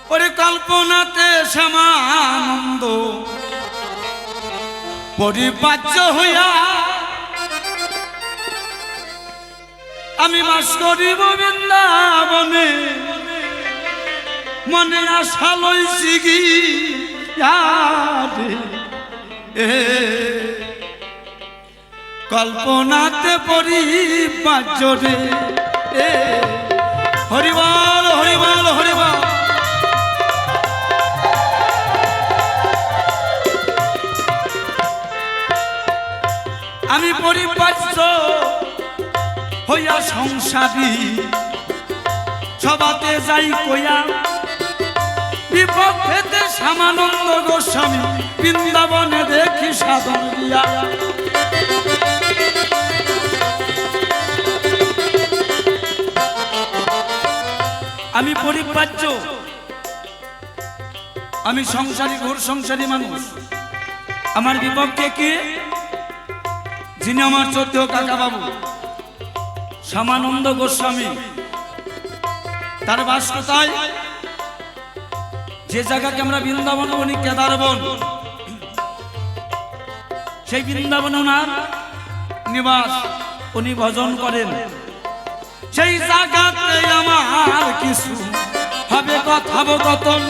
পরিকল্পনাতে শ্যামানন্দ পরিপাচ্য হইয়া আমি বাস করিব বৃন্দাবনে, মনে আশা লইছি কল্পনাতে পরিপাচ্য রে। হরিবল হরিবল হরিবল। আমি পরিপাচ্য হইয়া সংসারী সভাতে যাই কইয়া, বিপক্ষেতে শ্যামানন্দ গোস্বামী বৃন্দাবনে দেখি সাধন দিয়া। আমি পরিপাচ্য, আমি সংসারী, ঘোর সংসারী মানুষ। আমার বিপক্ষে কে? যিনি আমার চোদ্দ কাকা বাবু শ্যামানন্দ গোস্বামী। তার বাস কোথায়? যে জায়গাকে আমরা বৃন্দাবন বলি কেদারবন, সেই বৃন্দাবনে ওনার নিবাস। উনি ভজন করেন। সেই জায়গাতে আমার কিছু হবে কথোপকথন।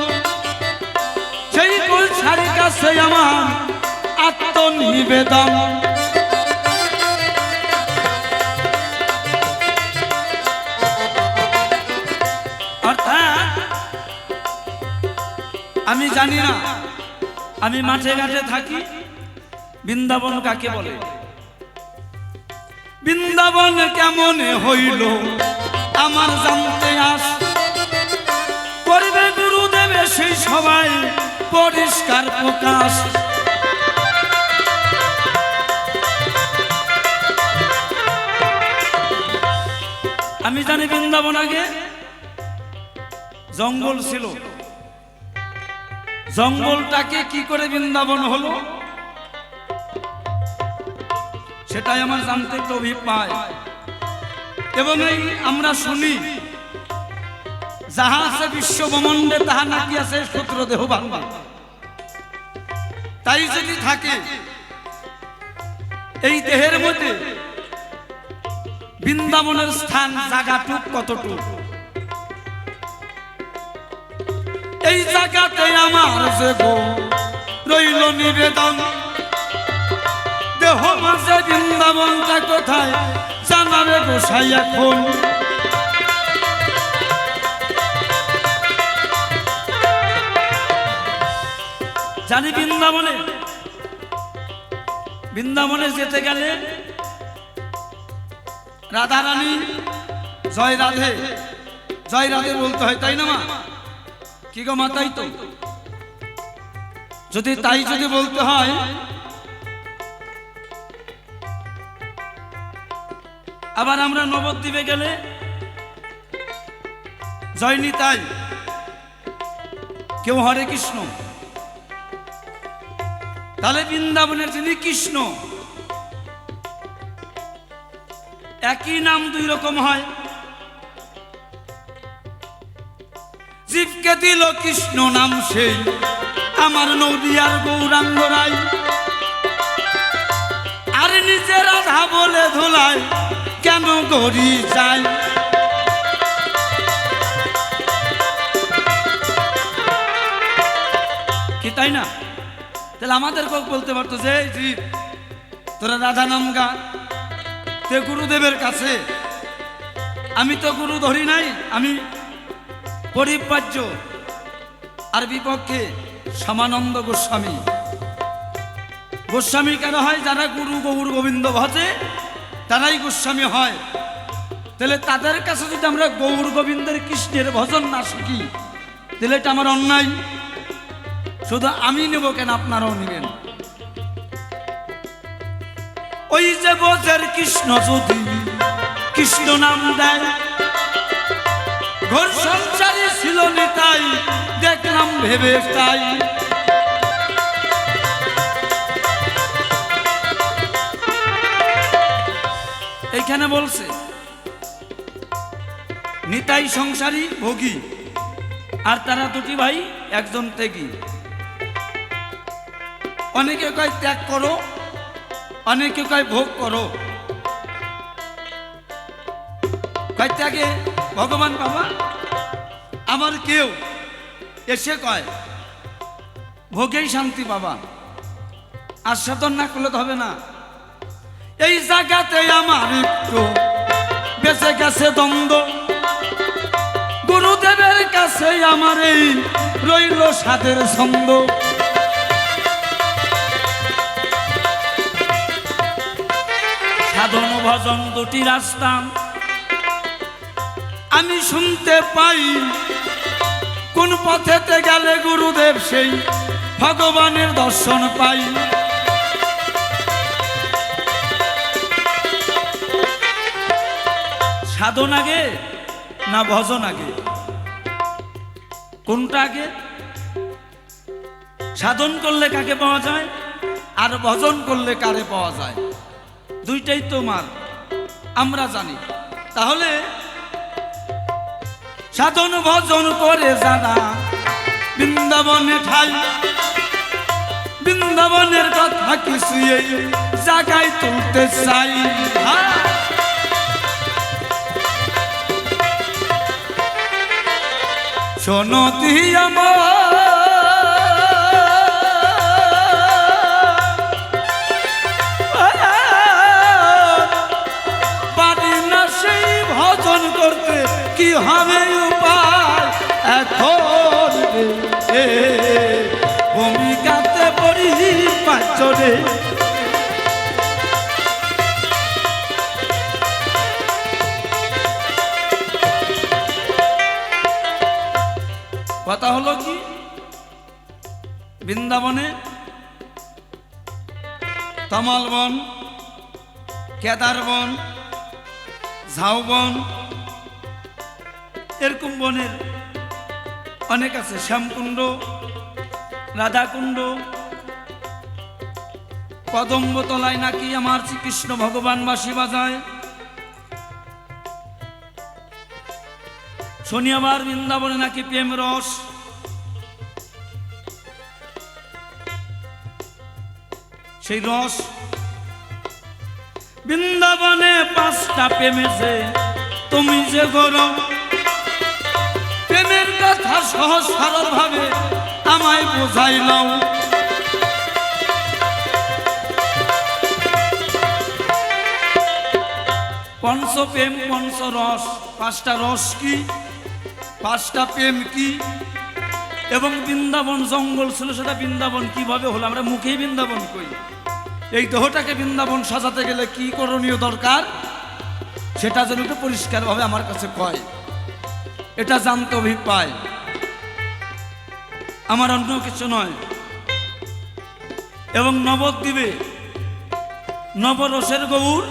সেই কলসার কাছে আমার আত্মনিবেদন। অর্থাৎ আমি জানি না, আমি মাঠে ঘাটে থাকি, বৃন্দাবন কাকে বলে, বৃন্দাবন কেমন হইল আমার জানতে আস। করবে গুরুদেবে সেই সবাই পরিষ্কার প্রকাশ। আমি জানি বৃন্দাবন আগে জঙ্গল ছিল। জঙ্গলটাকে কি করে বৃন্দাবন হলো সেটাই আমার জানতে একটু অভিপ্রায়। এবং এই আমরা শুনি যাহা আছে বিশ্ব ব্রহ্মাণ্ডে তাহা নাকি আছে সূত্র দেহ বাংলা। তাই যদি থাকে এই দেহের মধ্যে বৃন্দাবনের স্থান জায়গাটুক কতটুক, এই জায়গাতে আমার যে গো রইল নিবেদন। দেহ মাঝে বৃন্দাবনটা কোথায় জানাবে গোসাই এখন। জানি বৃন্দাবনে যেতে গেলে রাধারানী জয় রাধে জয় রাধে বলতে হয়, তাই না মা? কি গো মা, তাই তো? যদি বলতে হয়, আবার আমরা নবদ্বীপে গেলে জয় নিতাই, কেউ হরে কৃষ্ণ। তাহলে বৃন্দাবনের যিনি কৃষ্ণ, একই নাম দুই রকম হয়। জীবকে দিল কৃষ্ণ নাম সেই আমার নদিয়ার গৌরাঙ্গ রায়, আর নিজে রাধা বলে ধুলায় কেন গড়ি যায়। কি তাই না? তাহলে আমাদেরকেও বলতে পারতো যে জীব তোরা রাধা নাম গা, তে গুরুদেবের কাছে। আমি তো গুরু ধরি নাই, আমি পরিপাজ্য। আর বিপক্ষে শ্যামানন্দ গোস্বামী। গোস্বামী কেন হয়? যারা গুরু গৌর গোবিন্দ ভজে তারাই গোস্বামী হয়। তাহলে তাদের কাছে যদি আমরা গৌর গোবিন্দের কৃষ্ণের ভজন না শিখি তাহলে এটা আমার অন্যায়। শুধু আমি নেব কেন, আপনারাও নেবেন। ওই যে বোঝের কৃষ্ণ যদি কৃষ্ণ নাম দেয়, ঘোর সংসারী ছিল নিতাই দেখলাম ভেবে তাই। এইখানে বলছে নিতাই সংসারী ভোগী, আর তারা দুটি ভাই একজন ত্যাগী। অনেকে কয় ত্যাগ করো, অনেকে কয় ভোগ করো। কয় ত্যাগে ভগবান বাবা, আমার কেউ এসে কয় ভোগেই শান্তি বাবা, আর সাধন না করলে তো হবে না। এই জায়গাতে আমার একটু বেঁচে গেছে দ্বন্দ্ব, গুরুদেবের কাছে আমার এই রইল সাধের ছন্দ। সাধন ভজন দুটি রাস্তা আমি শুনতে পাই, কোন পথেতে গেলে গুরুদেব সেই ভগবানের দর্শন পাই। সাধন আগে না ভজন আগে? কোনটা আগে? সাধন করলে কাকে পাওয়া যায় আর ভজন করলে কারে পাওয়া যায়? দুইটাই তোমার আমরা জানি। তাহলে সাধন ভজন করে যারা বৃন্দাবনে ঠাই, বৃন্দাবনের কথা কিছু এই জায়গায় তুলতে চাই। শোনো আমার পারি না সেই ভজন করতে, কি হবে উপায় এখন ভূমিকাতে পড়ি পাঁচরে। কথা হলো কি, বৃন্দাবনে তমাল বন, কেদার বন, ঝাউবন, এরকম বনের অনেক আছে। শ্যামকুণ্ড, রাধাকুণ্ড, কদম্বতলায় নাকি আমার শ্রীকৃষ্ণ ভগবান বাঁশি বাজায়। শনিবার বৃন্দাবনে নাকি প্রেম রস। সেই রস বৃন্দাবনে পাঁচটা প্রেমেছে, তুমি যে গরম প্রেমের কথা সহজ সরল ভাবে আমায় বোঝাইলাম। পঞ্চপ্রেম পঞ্চরস, পাঁচটা রস কি, পাঁচটা প্রেম কি, এবং বৃন্দাবন জঙ্গল ছিল, সেটা বৃন্দাবন কিভাবে হলো? আমরা মুখেই বৃন্দাবন কই। এই দেহটাকে বৃন্দাবন সাজাতে গেলে কি করণীয় দরকার, সেটা যেন একটু পরিষ্কারভাবে আমার কাছে কয়, এটা জানতে অভিপ্রায় আমার, অন্য কিছু নয়। এবং নবদ্বীপে নবরসের গৌর,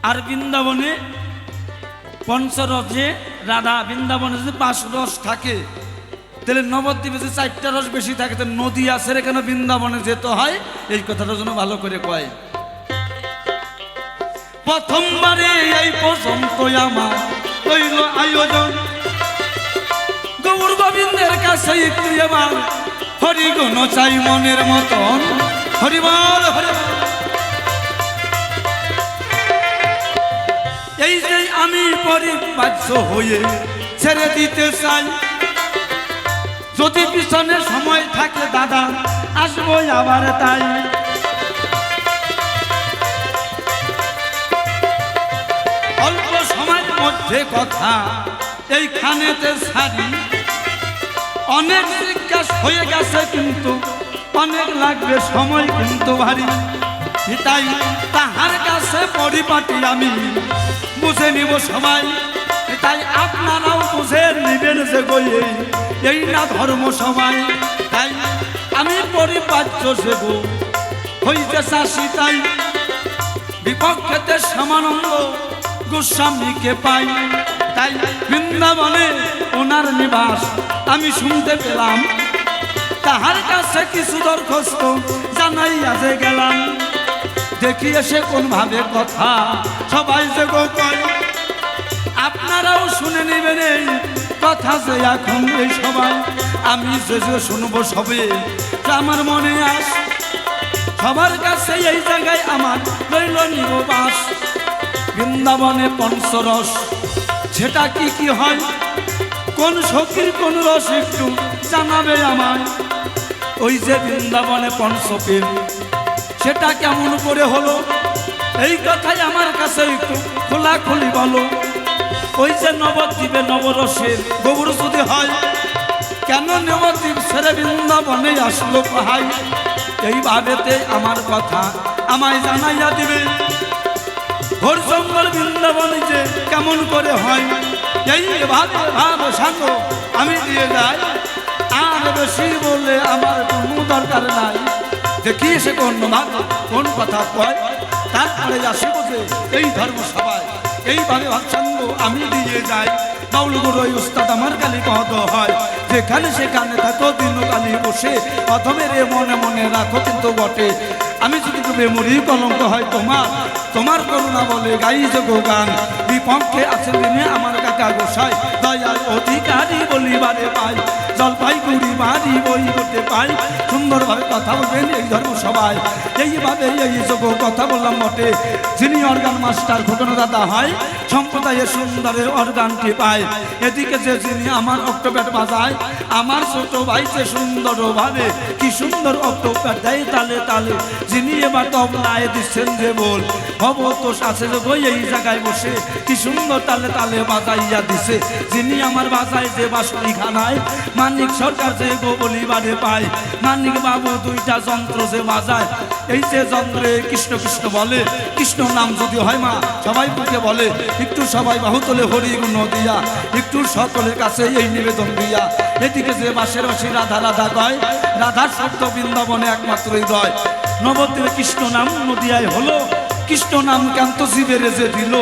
আর বৃন্দাবনে পঞ্চরসে রাধা। বৃন্দাবনে যদি 5 রস থাকে, তাহলে নবদ্বীপে যে 4টা রস বেশি থাকে, তো নদী আছে কেন বৃন্দাবনে যেতে হয়? এই কথাটা যেন ভালো করে কয়। প্রথমবারে এই পর্যন্ত আমার হইল আয়োজন, গৌর গোবিন্দের কাছে একটু এবার হরিগুণ চাই মনের মতন। হরিবল হরিবল। এই যে আমি পরিবার্য হয়ে ছেড়ে দিতে চাই, যদি পিছনে সময় থাকে দাদা আসবো আবার তাই। অল্প সময়ের মধ্যে কথা এইখানেতে সারি, অনেক জিজ্ঞাসা হয়ে গেছে কিন্তু অনেক লাগবে সময় কিন্তু ভারী। তাই তাহার কাছে পরিপাটি আমি বুঝে নিব সবাই, তাই আপনারাও বুঝে নিবেন যে গিয়ে এই না ধর্ম সবাই। তাই আমি পরিপাট্য সেব হইতে চাষি, তাই বিপক্ষেতে সমানন্দ গোস্বামীকে পাই। তাই বৃন্দাবনে ওনার নিবাস আমি শুনতে পেলাম, তাহার কাছে কিছু দরখাস্ত জানাইয়া যে গেলাম। দেখি এসে কোন ভাবে কথা সবাই যে কয়, আপনারাও শুনে নেবেন এই কথা যে এখন এই সবাই আমি যে যে শুনবো সবে আমার মনে আস সবার কাছে এই জায়গায় আমার রইল নিবাস বৃন্দাবনে পঞ্চরস সেটা কি কি হয় কোন সখীর কোন রস একটু জানাবে আমায় ওই যে বৃন্দাবনে পঞ্চপ্রেম সেটা কেমন করে হলো এই কথাই আমার কাছে একটু খোলাখুলি বলো ওই যে নবদ্বীপে নবরসের গোবর যদি হয় কেন নবদ্বীপ ছেড়ে বৃন্দাবনে আসলো পাহাই এইভাবেতে আমার কথা আমায় জানাইয়া দিবে ঘোর জঙ্গল বৃন্দাবনে যে কেমন করে হয় এইভাবে ভাব সাঙ্গ আমি দিয়ে যাই আর বেশি বলে আমার কোনো দরকার নাই দেখি সে কোন কোন কথা কয় তারপরে আসিব যে এই ধর্মসভায় এইভাবে ভাবসাঙ্গ আমি দিয়ে যাই বাউল গুরু উস্তাদ আমার কালী কত হয় যেখানে সেখানে থাকো দিন কালী বসে প্রথমে রে মনে মনে রাখো কিন্তু বটে আমি যদি মরি কলঙ্ক হয় তোমার করুণা বলে গাই যোগ গান বিপক্ষে আছে দিনে আমার কাকা গোসাই দয়াল অধিকারী বলিবারে পাই জলপাইগুড়ি বাড়ি বই করতে পাই সুন্দরভাবে কথা বলবেন এই ধর্মসভায় এইভাবে এই যোগ কথা বললাম বটে যিনি অর্গান মাস্টার ঘটনা দাদা হয় সম্প্রদায়ের সুন্দরের অর্গানটি পায় এদিকে যে যিনি আমার অক্টোপ্যাড বাজায় আমার ছোট ভাই যে সুন্দরভাবে কি সুন্দর অক্টোপ্যাড দেয় তালে তালে যিনি এবার তবলায় দিচ্ছেন যে বল ভবতোষ আছে যে বই এই জায়গায় বসে কি সুন্দর তালে তালে বাজাইয়া দিছে যিনি আমার বাজায় যে বাসুরি খানায় মানিক সরকার যে গো বলিবারে পায় মানিক বাবু দুইটা যন্ত্র যে বাজায় এই যে যন্ত্রে কৃষ্ণ কৃষ্ণ বলে কৃষ্ণ নাম যদি হয় মা সবাই বুকে বলে একটু সবাই বাহু তোলে হরি গুণ দিয়া একটু সকলের কাছে এই নিবেদন দিয়া এদিকে যে বাঁশের বাঁশি রাধা রাধা কয় রাধার শব্দ বৃন্দাবনে একমাত্রই দয় নবদ্বীপে কৃষ্ণ নাম নদিয়ায় হলো কৃষ্ণ নাম কেন তো জীবেরে যে দিল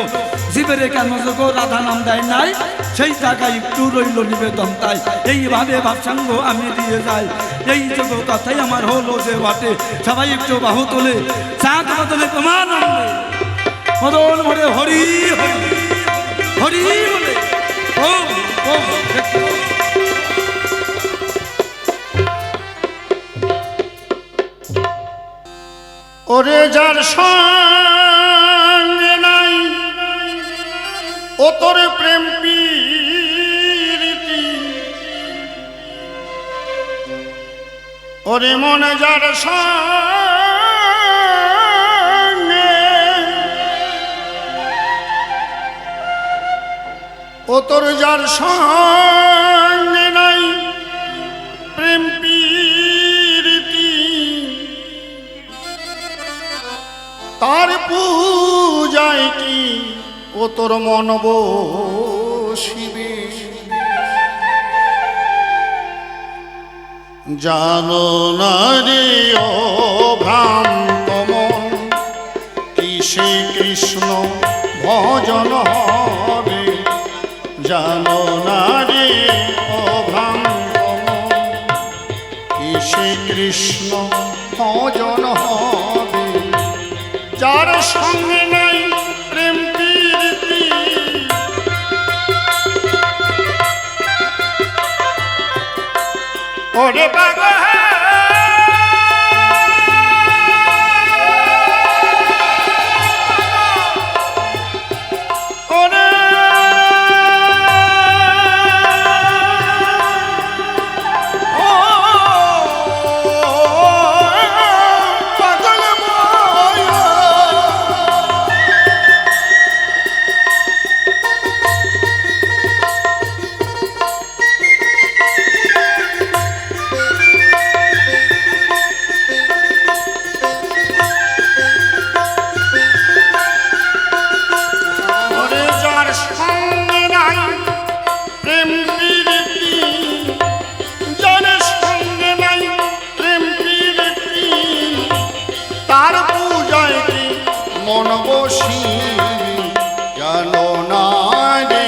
জীবেরে কেন যোগ রাধা নাম দেয় নাই সেই জায়গায় একটু রইল নিবেদন তাই এইভাবে ভাবসাঙ্গ আমি দিয়ে যাই এই যোগ কথাই আমার হলো যে বাটে সবাই একটু বাহু তোলে চাঁদ বদলে তোমার মদন ভরে হরি হরি হরি বলে ও ওরে যার সঙ্গে নাই ও তোর প্রেম প্রীতি ওরে মনে যার সঙ্গে ও তোর যার সঙ্গে নাই প্রেম তার পূজায় কি ও তোর মন বসিবে জানো না রে ও ভ্রান্ত মন কিসে কৃষ্ণ ভজন হবে জানো না রে ও ভ্রান্ত মন কিসে কৃষ্ণ ভজন হবে যার সঙ্গে নাই প্রেম প্রীতি ওরে বাবা ওরে মন বসিবি জানো না রে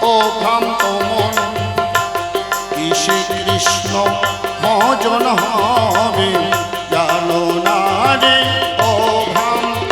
ও ভ্রান্ত মন কিসে কৃষ্ণ ভজন হবে জানো না রে ও ভ্রান্ত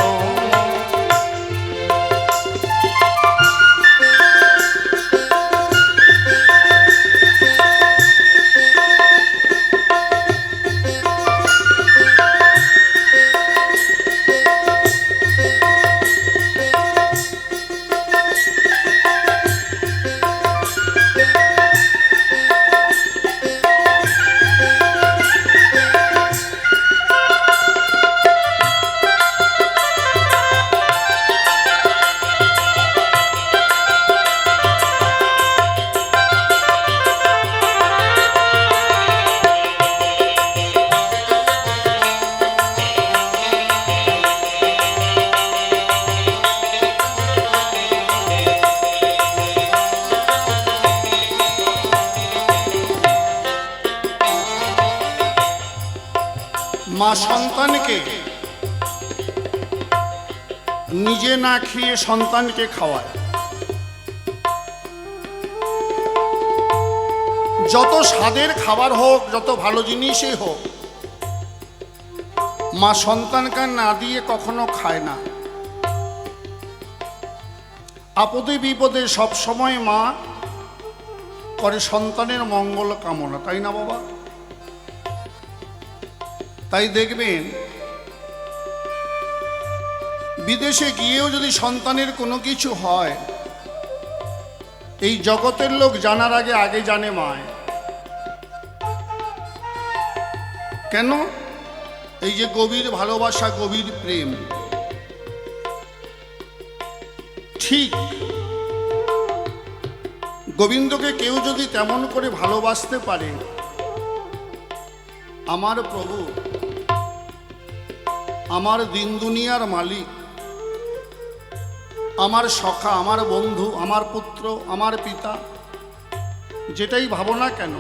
মা সন্তানকে নিজে না খেয়ে সন্তানকে খাওয়ায়। যত স্বাদের খাবার হোক, যত ভালো জিনিসই হোক, মা সন্তানকে না দিয়ে কখনো খায় না। আপদে বিপদে সব সময় মা করে সন্তানের মঙ্গল কামনা, তাই না বাবা? তাই দেখবেন বিদেশে গিয়েও যদি সন্তানের কোনো কিছু হয়, এই জগতের লোক জানার আগে আগে জানে মায়। কেন? এই যে গভীর ভালোবাসা, গভীর প্রেম। ঠিক গোবিন্দকে কেউ যদি তেমন করে ভালোবাসতে পারে, আমার প্রভু, আমার দিন দুনিয়ার মালিক, আমার সখা, আমার বন্ধু, আমার পুত্র, আমার পিতা, যেটাই ভাবো না কেন,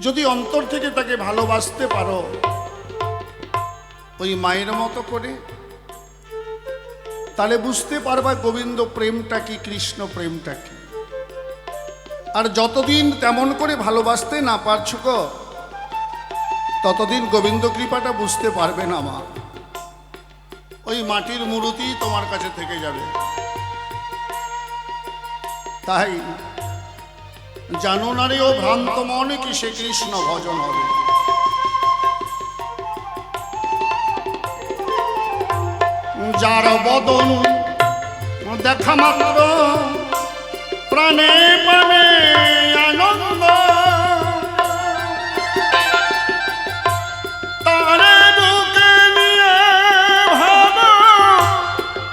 যদি অন্তর থেকে তাকে ভালোবাসতে পারো ওই মায়ের মতো করে, তাহলে বুঝতে পারবা গোবিন্দ প্রেমটা কি, কৃষ্ণ প্রেমটা কি। আর যতদিন তেমন করে ভালোবাসতে না পারছো গো, ততদিন গোবিন্দ কৃপাটা বুঝতে পারবে না মা। ওই মাটির মূর্তি তোমার কাছে থেকে যাবে। তাই জানো না রে ও ভ্রান্ত মনে কি সে কৃষ্ণ ভজন হবে। যার বদন দেখা মাত্র প্রাণে পাবে আনন্দ, তারে বুকে নিয়ে ভাব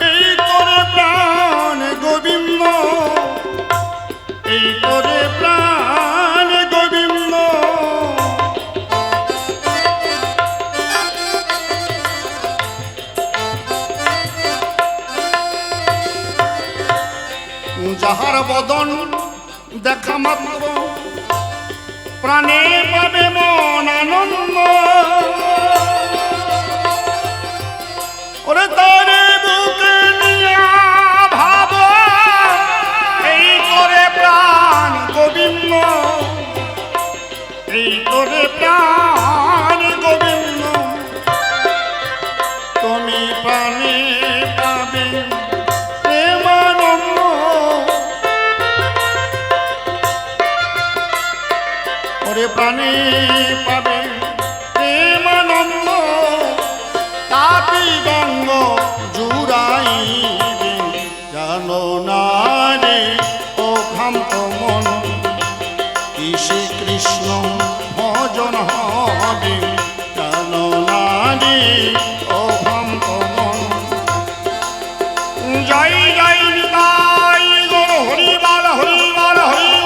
এই করে প্রাণ গোবিন্দ, এই করে প্রাণ গোবিন্দ। যাহার বদন দেখা মাত্র প্রাণে পাবে মন আনন্দ, ওরে তারে বুকে নিয়া ভাব এই করে প্রাণ গোবিন্দ, এই করে প্রাণ গোবিন্দ। তুমি প্রাণে পাবে প্রেমানন্দ, ওরে প্রাণে পাবে প্রেমানন্দ। তাপি গঙ্গ জুড়াইবে জানো না রে ও ভ্রান্ত মন, কি শ্রী কৃষ্ণ ভজন হবে জানো না রে ও ভ্রান্ত মন। জয় জয় নিতাই গৌর হরিবল হরিবল হরিবল।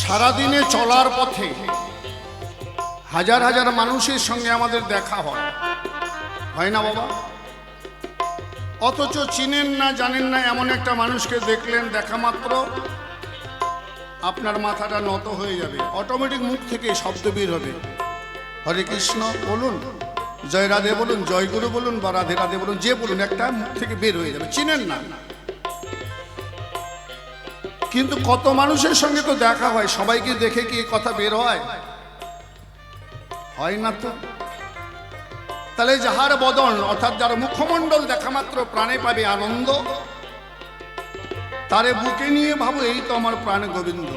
সারাদিনে চলার পথে হাজার হাজার মানুষের সঙ্গে আমাদের দেখা হয় না বাবা? অথচ চিনেন না, জানেন না, এমন একটা মানুষকে দেখলেন, দেখা মাত্র আপনার মাথাটা নত হয়ে যাবে, অটোমেটিক মুখ থেকে শব্দ বের হবে, হরে কৃষ্ণ বলুন, জয় রাধে বলুন, জয় গুরু বলুন, বা রাধে রাধে বলুন, যে বলুন, একটা মুখ থেকে বের হয়ে যাবে, চিনেন না। কিন্তু কত মানুষের সঙ্গে তো দেখা হয়, সবাইকে দেখে কি কথা বের হয়? হয় না তো। তাহলে যাহার বদন অর্থাৎ যার মুখমণ্ডল দেখা মাত্র প্রাণে পাবে আনন্দ, তারে বুকে নিয়ে ভাবো এই তো আমার প্রাণ গোবিন্দ,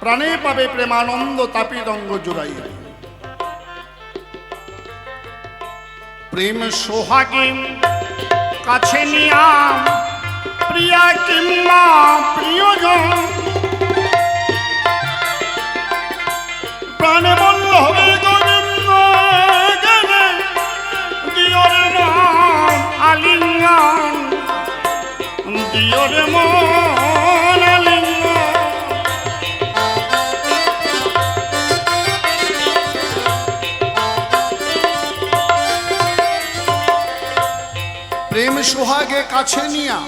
প্রাণে পাবে প্রেমানন্দ তাপিত অঙ্গ জুড়াইয়া। প্রেম সোহাগে কাছে নিয়া প্রিয়া কিংবা প্রিয়জন, প্রাণে বলল হবে গোবিন্দ গেলে দিয়রে মন আলিঙ্গন, দিয়রে মন আলিঙ্গন। প্রেম সোহাগে কাছে নিয়া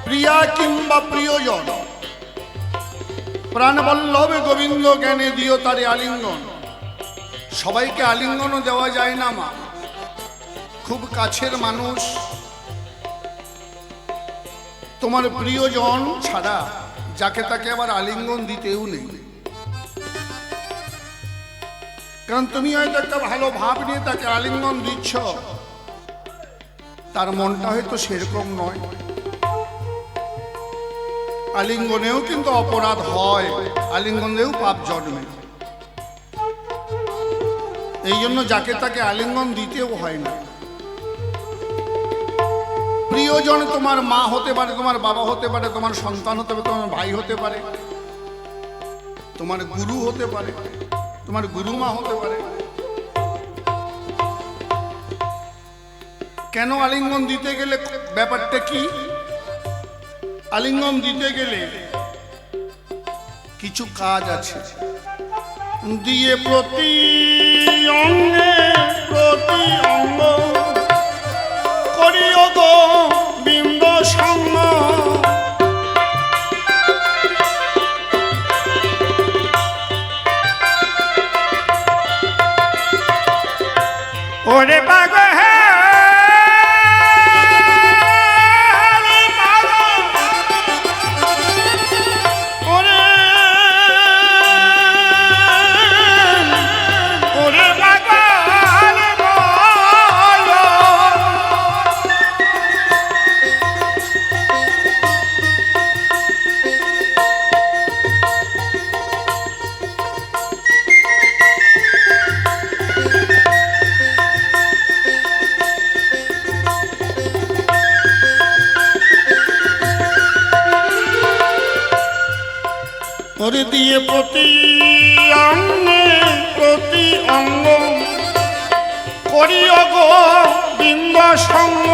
প্রিয়া কিংবা প্রিয়জন, প্রাণ বল্লভে গোবিন্দ জ্ঞানে দিও তারে আলিঙ্গন। সবাইকে আলিঙ্গনও দেওয়া যায় না মা, খুব কাছের মানুষ তোমার প্রিয়জন ছাড়া যাকে তাকে আবার আলিঙ্গন দিতেও নেই। কারণ তুমি হয়তো একটা ভালো ভাব নিয়ে তাকে আলিঙ্গন দিচ্ছ, তার মনটা হয়তো সেরকম নয়। আলিঙ্গনেও কিন্তু অপরাধ হয়, আলিঙ্গনেও পাপ জন্মে। এই জন্য যাকে তাকে আলিঙ্গন দিতেও হয় না। প্রিয়জন তোমার মা হতে পারে, তোমার বাবা হতে পারে, তোমার সন্তান হতে পারে, তোমার ভাই হতে পারে, তোমার গুরু হতে পারে, তোমার গুরুমা হতে পারে। কেন আলিঙ্গন দিতে গেলে ব্যাপারটা কি? আলিঙ্গন দিতে গেলে কিছু কাজ আছে। দিয়ে প্রতি অঙ্গে প্রতি অঙ্গ করিও গো বিম্ব সঙ্গ, ওরে বাগ হে দিয়ে প্রতি অঙ্গে প্রতি অঙ্গ করিও গো বিন্দ সঙ্গ,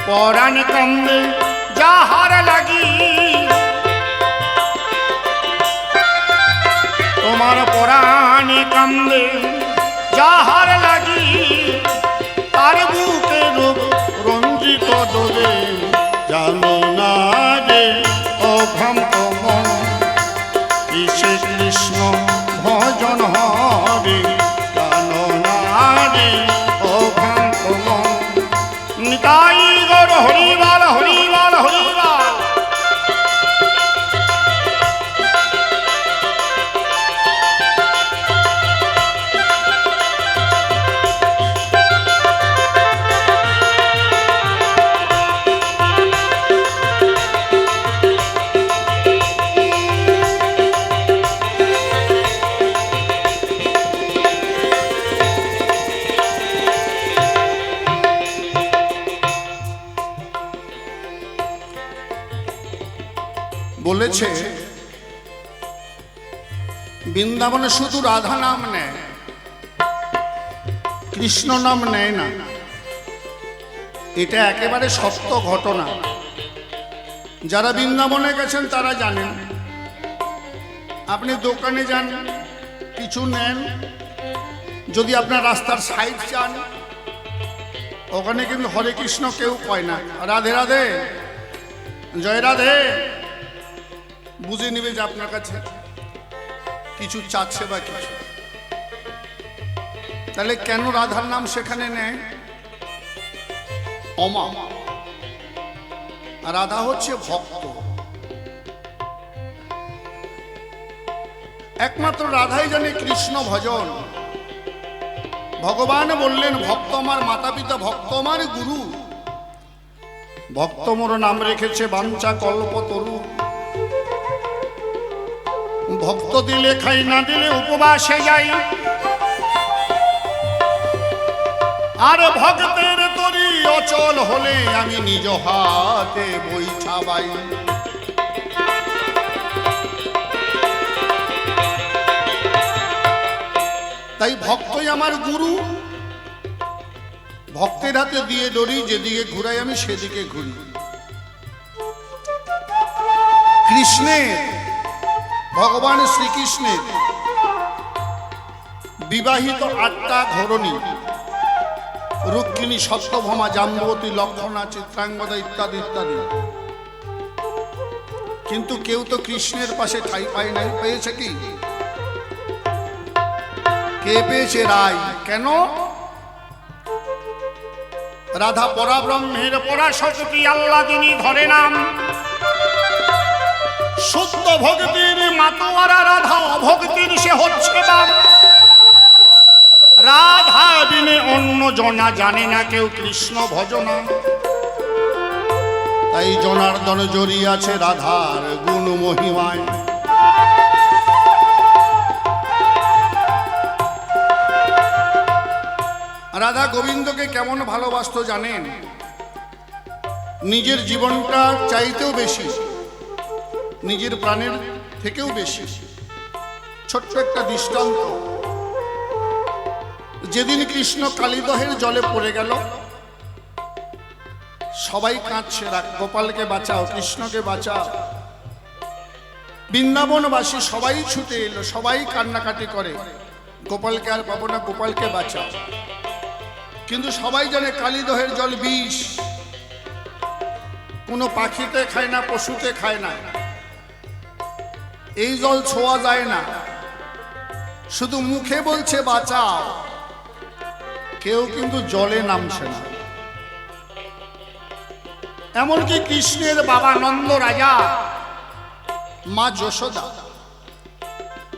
পরাণ কান্দে যাহার লাগি, তোমার পরাণে কান্দে যাহার লাগি, তার বুকে রূপ রঞ্জিত ডোবে, জানো না রে ও ভ্রান্ত মন শ্রী কৃষ্ণ ভজন হবে, জানো না রে ও ভ্রান্ত মন। নিতাই গৌর হরিবাল হরিবাল হরিবাল। বলেছে বৃন্দাবনে শুধু রাধা নাম নেয়, কৃষ্ণ নাম নেয় না। এটা একেবারে সত্য ঘটনা। যারা বৃন্দাবনে গেছেন তারা জানেন। আপনি দোকানে যান, কিছু নেন, যদি আপনার রাস্তার সাইড চান, ওখানে কিন্তু হরে কৃষ্ণ কেউ কয় না, রাধে রাধে জয় রাধে বুঝে নেবে যে আপনার কাছে কিছু চাচ্ছে বা কিছু। তাহলে কেন রাধার নাম সেখানে নেয়? অমা, রাধা হচ্ছে ভক্ত। একমাত্র রাধাই জানে কৃষ্ণ ভজন। ভগবান বললেন ভক্ত আমার মাতা পিতা, ভক্ত আমার গুরু। ভক্ত মোর নাম রেখেছে বাঞ্ছা কল্পতরু। ভক্ত দিলে খাই, না দিলে উপবাসে যাই। আর ভক্তের তরি অচল হলে আমি নিজ হাতে বই ছাবাই। তাই ভক্তই আমার গুরু। ভক্তের হাতে দিয়ে ডরি, যেদিকে ঘুরাই আমি সেদিকে ঘুরি। কৃষ্ণের, ভগবান শ্রীকৃষ্ণের বিবাহিত 8টা ঘরণী, রুক্মিণী, সত্যভামা, জাম্বতী, লক্ষণা, চিত্রাঙ্গদা ইত্যাদি ইত্যাদি। কিন্তু কেউ তো কৃষ্ণের পাশে ঠাঁই পায় নাই। পেয়েছে কি? কে পেয়েছে? রাই। কেন? রাধা পরাব্রহ্মের পরাশক্তি, আল্লাদিনী ধরে নাম। শুদ্ধ ভক্তির মাতোয়ারা রাধা, অভক্তির সে হচ্ছে বাপ। রাধা বিনে অন্য জনা জানে না কেউ কৃষ্ণ ভজনা। তাই জনার্দন জড়িয়াছে রাধার গুণ মহিমায়। রাধা গোবিন্দকে কেমন ভালোবাসতো জানেন? নিজের জীবনটা চাইতেও বেশি, নিজের প্রাণের থেকেও বেশি। ছোট্ট একটা দৃষ্টান্ত। যেদিন কৃষ্ণ কালীদহের জলে পড়ে গেল, সবাই কাঁদছে, গোপালকে বাঁচাও, কৃষ্ণকে বাঁচাও। বৃন্দাবনবাসী সবাই ছুটে এলো, সবাই কান্নাকাটি করে, গোপালকে আর পাবো না, গোপালকে বাঁচাও। কিন্তু সবাই জানে কালীদহের জল বিষ। কোনো পাখিতে খায় না, পশুতে খায় না, এই জল ছোঁয়া যায় না। শুধু মুখে বলছে বাঁচাও, কেউ কিন্তু জলে নামছে না। এমনকি কৃষ্ণের বাবা নন্দ রাজা, মা যশোদা,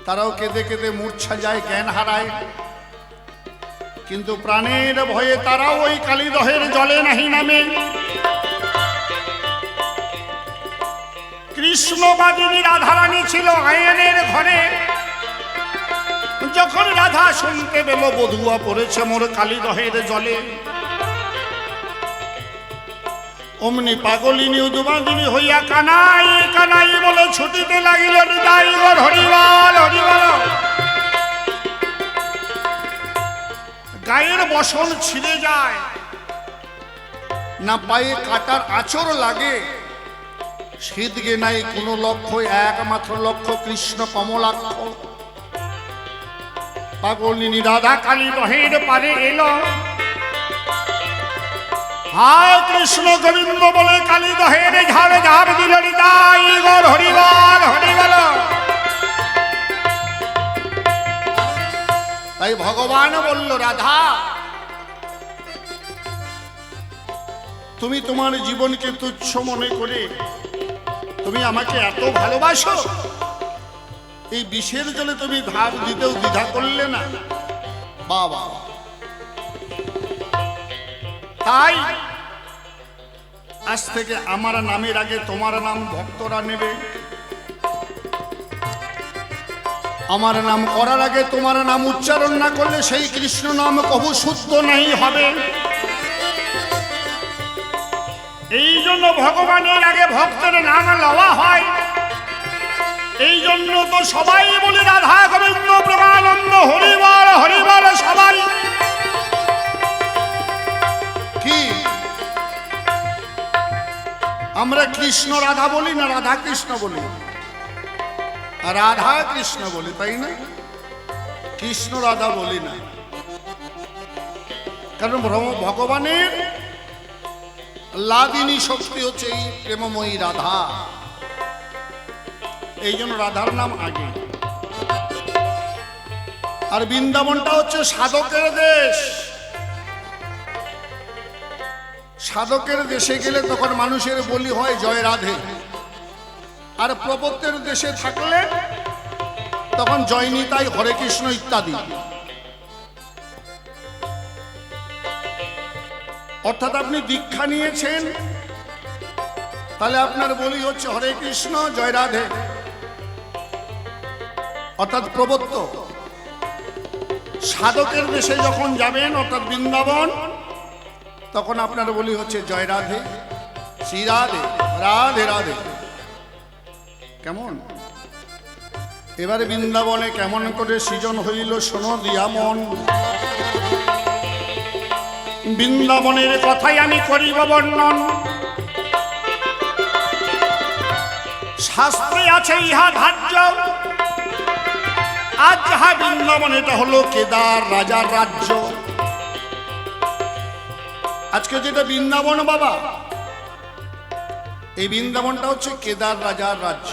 তারাও কেঁদে কেঁদে মূর্ছা যায়, জ্ঞান হারায়। কিন্তু প্রাণের ভয়ে তারাও ওই কালীদহের জলে নাহি নামে। কৃষ্ণবাদিনী রাধারানী ছিল আয়নের ঘরে। যখন রাধা শুনতে পেল বধুয়া পড়েছে মোর কালীদহের জলে, অমনি পাগলিনী উদ্বাদিনী হইয়া কানাই কানাই বলে ছুটিতে লাগিল হৃদয় গর হরিবল হরিবল। গায়ের বসন ছিঁড়ে যায় না, পায়ে কাটার আঁচড় লাগে। শীতকে নাই কোনো লক্ষ্য, একমাত্র লক্ষ্য কৃষ্ণ কমলাক্ষ। পাগলিনী রাধা কালীদহের পারে এলো, হায় কৃষ্ণ গোবিন্দ বলে কালীদহের ঝাড়ে ঝাড় দিল হৃদয় গর হরিবল হরিবল। তাই ভগবান বলল, রাধা তুমি তোমার জীবনকে তুচ্ছ মনে করে তুমি আমাকে এত ভালোবাসো, এই বিষের জলে তুমি ধার দিতেও দ্বিধা করলে না। বাবা, তাই আজ থেকে আমার নামের আগে তোমার নাম ভক্তরা নেবে। আমার নাম করার আগে তোমার নাম উচ্চারণ না করলে সেই কৃষ্ণ নাম কবু শুদ্ধ নাই হবে। এই জন্য ভগবানের আগে ভক্তের নাম লওয়া হয়। এই জন্য তো সবাই বলে রাধা গোবিন্দ প্রেমানন্দ হরিবল হরিবল। সবাই কি আমরা কৃষ্ণ রাধা বলি না রাধা কৃষ্ণ বলি? রাধা কৃষ্ণ বলি, তাই না? কৃষ্ণ রাধা বলি না, কারণ ভগবানের লাদিনী শক্তি হচ্ছে এই প্রেমময়ী রাধা। এই জন্য রাধার নাম আগে। আর বৃন্দাবনটা হচ্ছে সাধকের দেশ। সাধকের দেশে গেলে তখন মানুষের বলি হয় জয় রাধে, আর প্রপত্তের দেশে থাকলে তখন জয় নিতাই, হরে কৃষ্ণ ইত্যাদি। অর্থাৎ আপনি দীক্ষা নিয়েছেন, তাহলে আপনার বলি হচ্ছে হরে কৃষ্ণ জয় রাধে, অর্থাৎ প্রবত্ত সাধকের দেশে যখন যাবেন অর্থাৎ বৃন্দাবন, তখন আপনার বলি হচ্ছে জয় রাধে, শ্রী রাধে, রাধে রাধে। কেমন? এবারে বৃন্দাবনে কেমন করে সৃজন হইল শোনো দিয়া মন। বৃন্দাবনের কথাই আমি করিব বর্ণন, শাস্ত্রে আছে ইহা ধার্য। আজ যাহা বৃন্দাবন, এটা হলো কেদার রাজার রাজ্য। আজকে যেটা বৃন্দাবন বাবা, এই বৃন্দাবনটা হচ্ছে কেদার রাজার রাজ্য।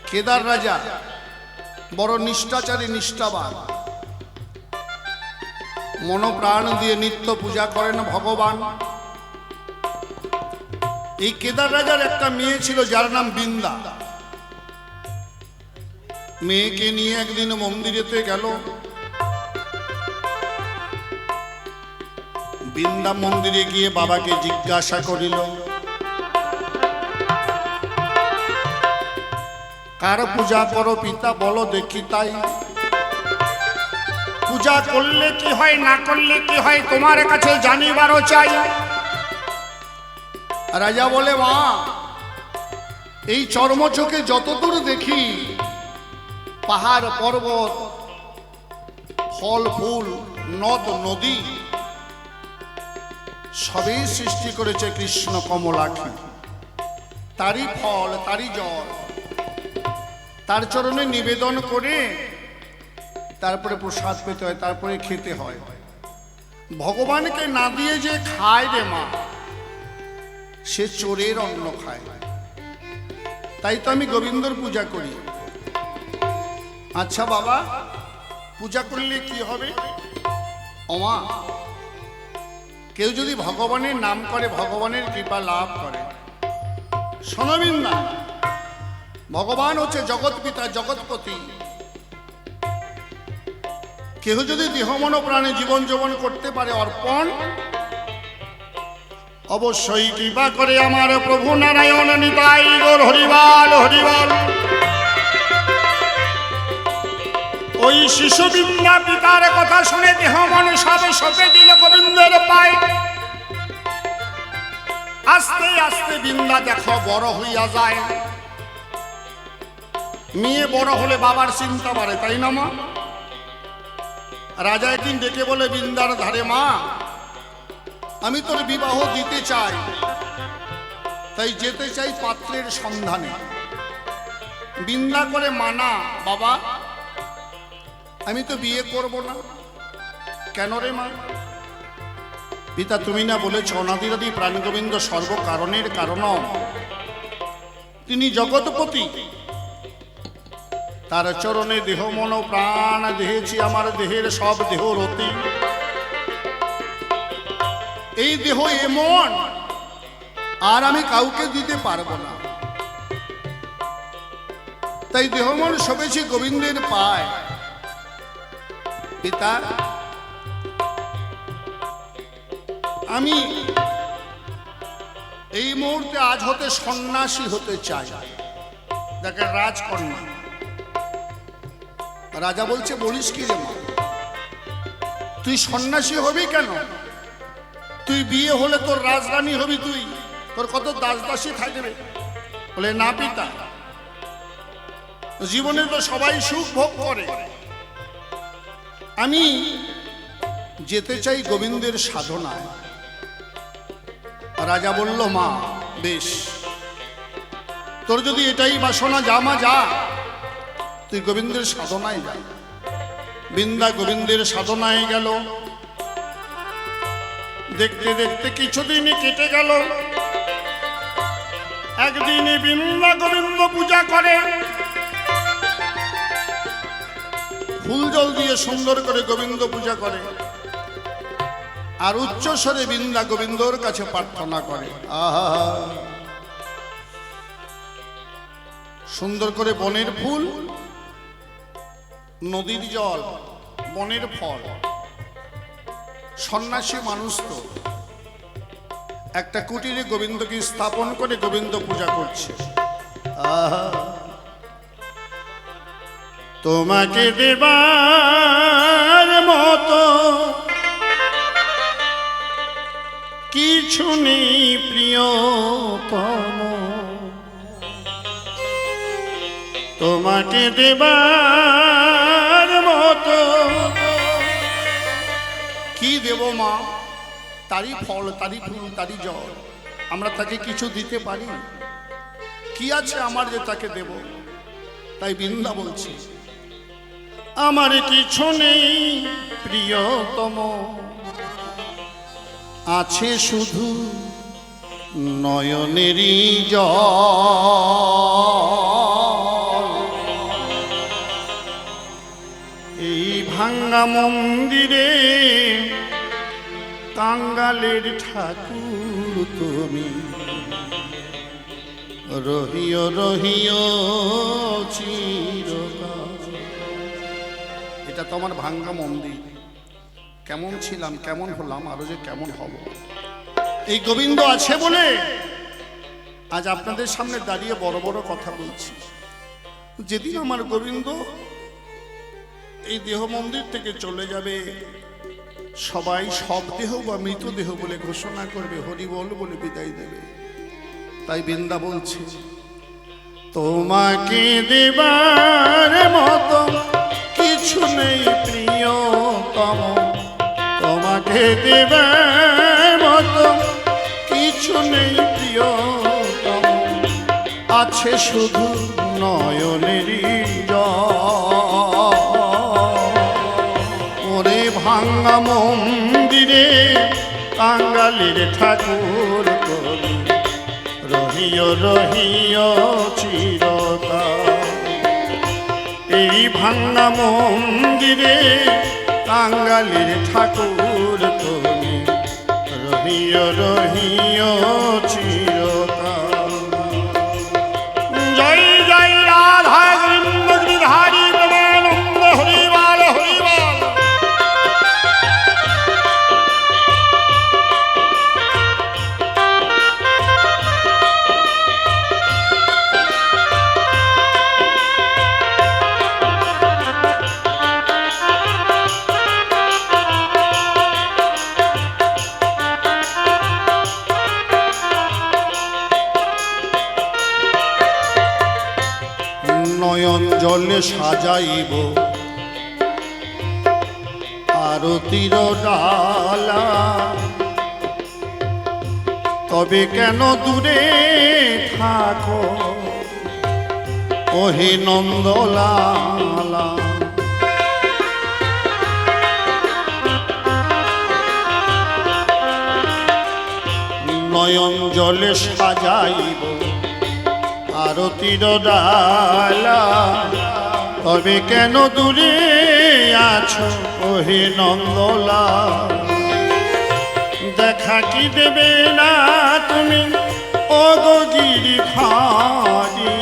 কেদার রাজা বড় নিষ্ঠাচারী, নিষ্ঠাবান, মনোপ্রাণ দিয়ে নিত্য পূজা করেন ভগবান। এই কেদার রাজার একটা মেয়ে ছিল যার নাম বৃন্দা। মেয়েকে নিয়ে একদিন মন্দিরেতে গেল। বৃন্দা মন্দিরে গিয়ে বাবাকে জিজ্ঞাসা করিল, কার পূজা করো পিতা, বলো দেখি তাই। পূজা করলে কি হয়, না করলে কি হয়, তোমার কাছে জানিবারও চাই। রাজা বলে, মা এই চর্মচোখে যতদূর দেখি, পাহাড় পর্বত, ফল ফুল, নদ নদী সবই সৃষ্টি করেছে কৃষ্ণ কমলাক্ষী। তারই ফল, তারই জল, তার চরণে নিবেদন করে তারপরে প্রসাদ পেতে হয়, তারপরে খেতে হয়। ভগবানকে না দিয়ে যে খায় রে মা, সে চোরের অন্ন খায়। তাই তো আমি গোবিন্দর পূজা করি। আচ্ছা বাবা, পূজা করলে কি হবে? ওমা, কেউ যদি ভগবানের নাম করে ভগবানের কৃপা লাভ করে। শোনবিন না, ভগবান হচ্ছে জগৎ পিতা, জগৎপতি। কেউ যদি দেহ মন প্রাণে জীবন যৌবন করতে পারে অর্পণ, অবশ্যই কৃপা করে আমার প্রভু নারায়ণ নিতাই গৌর হরিবল হরিবল। ওই শিশু বৃন্দা পিতার কথা শুনে দেহ মন সব সপে দিল গোবিন্দের পায়। আস্তে আস্তে বৃন্দা দেখো বড় হইয়া যায়। মেয়ে বড় হলে বাবার চিন্তা বাড়ে, তাই না মা? রাজা একদিন ডেকে বলে বৃন্দার ধারে, মা আমি তোর বিবাহ দিতে চাই, তাই যেতে চাই পাত্রের সন্ধানে। বৃন্দা করে মানা, বাবা আমি তো বিয়ে করব না। কেন রে মা? পিতা তুমি না বলেছ অনাদিরাদি প্রাণগোবিন্দ সর্বকারণের কারণ, তিনি জগৎপতি। তার চরণে দেহ মন প্রাণ দেহেছি, আমার দেহের সব দেহ রতি। এই দেহ এমন আর আমি কাউকে দিতে পারবো না। তাই দেহ মন সবেছি গোবিন্দের পায়। পিতা আমি এই মুহূর্তে আজ হতে সন্ন্যাসী হতে চাই। দেখেন রাজকন্যা। রাজা বলছে, বলিস কি রে মা, তুই সন্ন্যাসী হবি কেন? তুই বিয়ে হলে তোর রাজরানী হবি, তুই তোর কত দাস দাসী থাকবে। বলে, না পিতা, জীবনে তো সবাই সুখ ভোগ করে, আমি যেতে চাই গোবিন্দের সাধনায়। রাজা বলল, মা বেশ, তোর যদি এটাই বাসনা, যা মা যা, তুই গোবিন্দের সাধনায় যা। বৃন্দা গোবিন্দের সাধনায় গেল। দেখতে দেখতে কিছুদিন কেটে গেল। একদিন বৃন্দা গোবিন্দ পূজা করে, ফুল জল দিয়ে সুন্দর করে গোবিন্দ পূজা করে, আর উচ্চস্বরে বৃন্দা গোবিন্দর কাছে প্রার্থনা করে। আহা, সুন্দর করে বনের ফুল, নদীর জল, বনের ফল। সন্ন্যাসী মানুষ তো একটা কুটিরে গোবিন্দকে স্থাপন করে গোবিন্দ পূজা করছে। আহা, তোমাকে দেবার মতো কিছু নেই প্রিয়তম, তোমাকে দেবার মতো কি দেব মা? তারই ফল, তারই ফুল, তারই জল। আমরা তাকে কিছু দিতে পারি? কি আছে আমার যে তাকে দেব? তাই বৃন্দা বলছি, আমার কিছু নেই প্রিয়তম, আছে শুধু নয়নেরই জল। এই ভাঙ্গা মন্দিরে কাঙ্গালের ঠাকুর তুমি, রহিও রহিও চিরকাল। এটা তো আমার ভাঙ্গা মন্দির। কেমন ছিলাম, কেমন হলাম, আরো যে কেমন হব। এই গোবিন্দ আছে বলে আজ আপনাদের সামনে দাঁড়িয়ে বড় বড় কথা বলছি। যেদিন আমার গোবিন্দ এই দেহ মন্দির থেকে চলে যাবে, সবাই সব দেহ বা মৃতদেহ বলে ঘোষণা করবে, হরি বল বলে বিদায় দেবে। তাই বৃন্দা বলছে, তোমাকে দেবার মতো কিছু নেই প্রিয়তম, তোমাকে দেবার মতো কিছু নেই প্রিয়তম, আছে শুধু নয়নেরই জল। ওরে ভাঙ্গা মন্দিরে কাঙ্গালের ঠাকুর তুমি, রহিও রহিও চিরকাল। এই ভাঙ্গা মন্দিরে কাঙ্গালের ঠাকুর তুমি, রহিও রহিও চিরকাল। জয় জয় রাধা গোবিন্দ গিরিধারী প্রেমানন্দ, হরিবাল হরিবাল। নয়ন জলে সাজাইব আরতির ডালা, তবে কেন দূরে থাকো ওহে নন্দলালা। নয়ন জলে সাজাইব আরতির ডালা, তবে কেন দূরে আছো ওহে নন্দলা। দেখা কি দেবে না তুমি ও গো গিরিধারী,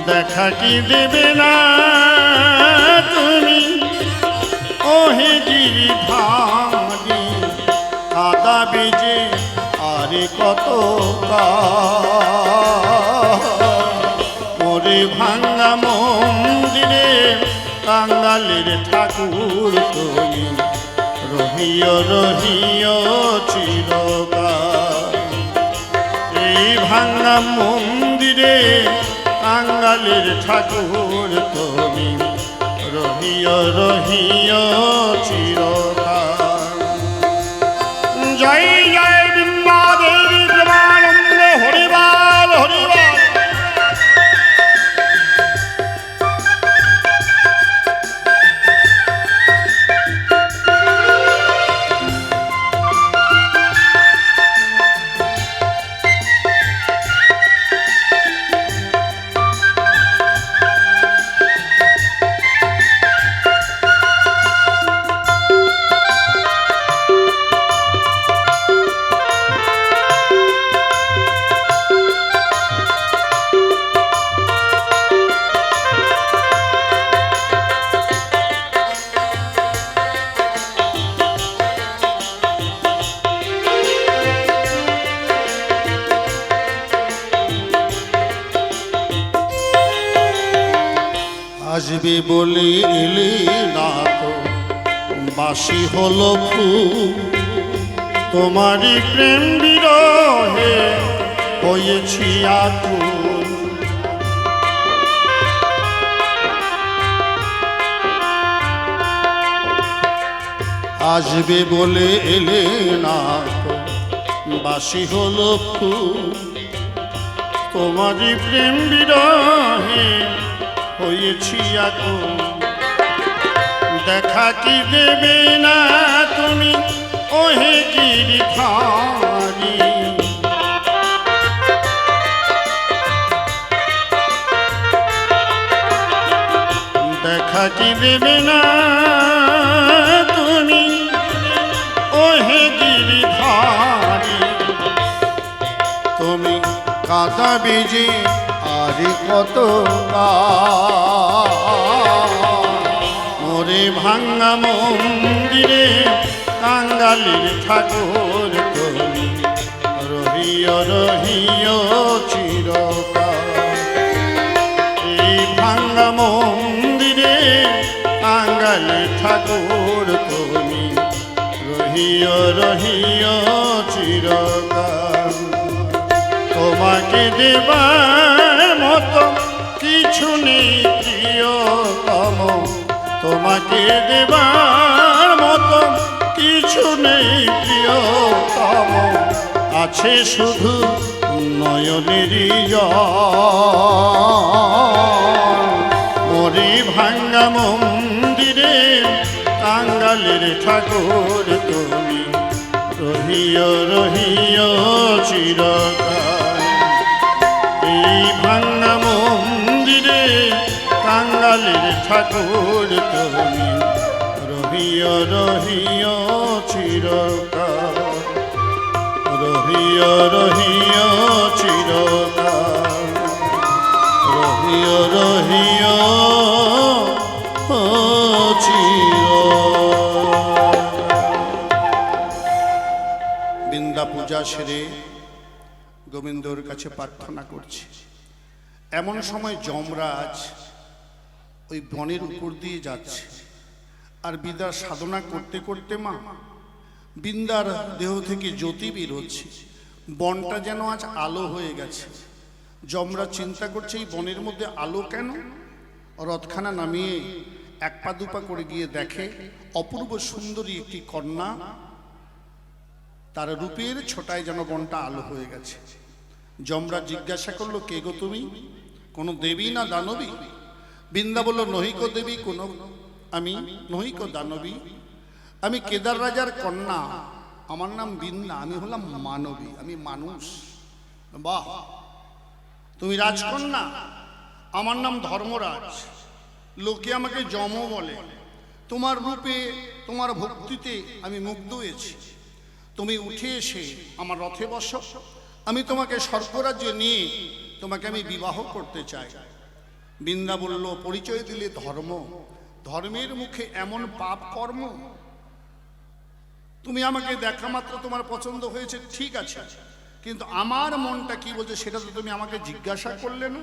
দেখা কি দেবে না তুমি ওহে গিরিধারী। কাদা বেজে আরে কত মোরে ভাঙ্গা মন্দিরে কাঙ্গালের ঠাকুর তুমি, রহিও রহিও চিরকাল। এই ভাঙ্গা মন্দিরে কাঙ্গালের ঠাকুর তুমি, রহিও রহিও চিরকাল। জয় জয় বৃন্দা দেবী প্রেমানন্দ, হরিবাল হরিবাল। আসবে বলে এলে না তো, বাসি হলো ফুল, তোমারই প্রেম বিরহে হয়েছি আকুল। আসবে বলে এলে না তো, বাসি হলো ফুল, তোমারই প্রেম বিরহে হয়েছি আকুল। দেখা কি দেবে না তুমি ওহে গিরিধারী, দেখা কি দেবে না তুমি ওহে গিরিধারী। তুমি কাঁদা বেজে আর কত মোরে ভাঙ্গা মন্দিরে কাঙ্গালির ঠাকুর তুমি, রহিও রহিও চিরকাল। এই ভাঙ্গা মন্দিরে কাঙ্গালির ঠাকুর তুমি, রহিও রহিও চিরকাল। তোমাকে দেবার মতো কিছু নেই প্রিয়তম, তোমাকে দেবার মতো কিছু নেই প্রিয়তম, আছে শুধু নয়নেরই জল। মোরে ভাঙ্গা মন্দিরে কাঙ্গালের ঠাকুর তুমি, রহিও রহিও চিরকাল। এই ভাঙ্গা মন্দিরে কাঙ্গালের ঠাকুর তুমি, রহিও রহিও চিরকাল, রহিও রহিও চিরকাল, রহিও রহিও চিরকাল। বৃন্দা পূজা সেরে গোবিন্দর কাছে প্রার্থনা করছি। এমন সময় যমরাজ ওই বনের উপর দিয়ে যাচ্ছে, আর বিদ্যার সাধনা করতে করতে মা বৃন্দার দেহ থেকে জ্যোতি বেরোচ্ছে। বনটা যেন আজ আলো হয়ে গেছে। যমরাজ চিন্তা করছে এই বনের মধ্যে আলো কেন? রথখানা নামিয়ে এক পা দুপা করে গিয়ে দেখে অপূর্ব সুন্দরী একটি কন্যা, তার রূপের ছোটায় যেন বনটা আলো হয়ে গেছে। যমরাজ জিজ্ঞাসা করলো, কে গো তুমি? কোনো দেবী না দানবী? বৃন্দা বলল, নহিক দেবী কোন, আমি নহিক দানবী, আমি কেদার রাজার কন্যা, আমার নাম বৃন্দা, আমি হলাম মানবী, আমি মানুষ। বাহ, তুমি রাজকন্যা? আমার নাম ধর্মরাজ, লোকে আমাকে যম বলে। তোমার রূপে তোমার ভক্তিতে আমি মুগ্ধ হয়েছি। তুমি উঠে এসে আমার রথে বসো, আমি তোমাকে স্বর্গরাজ্যে নিয়ে তোমাকে আমি বিবাহ করতে চাই। বৃন্দা বলল, পরিচয় দিলে ধর্ম, ধর্মের মুখে এমন পাপ কর্ম? তুমি আমাকে দেখা মাত্র তোমার পছন্দ হয়েছে, ঠিক আছে, কিন্তু আমার মনটা কি বলছে সেটা তো তুমি আমাকে জিজ্ঞাসা করলে না।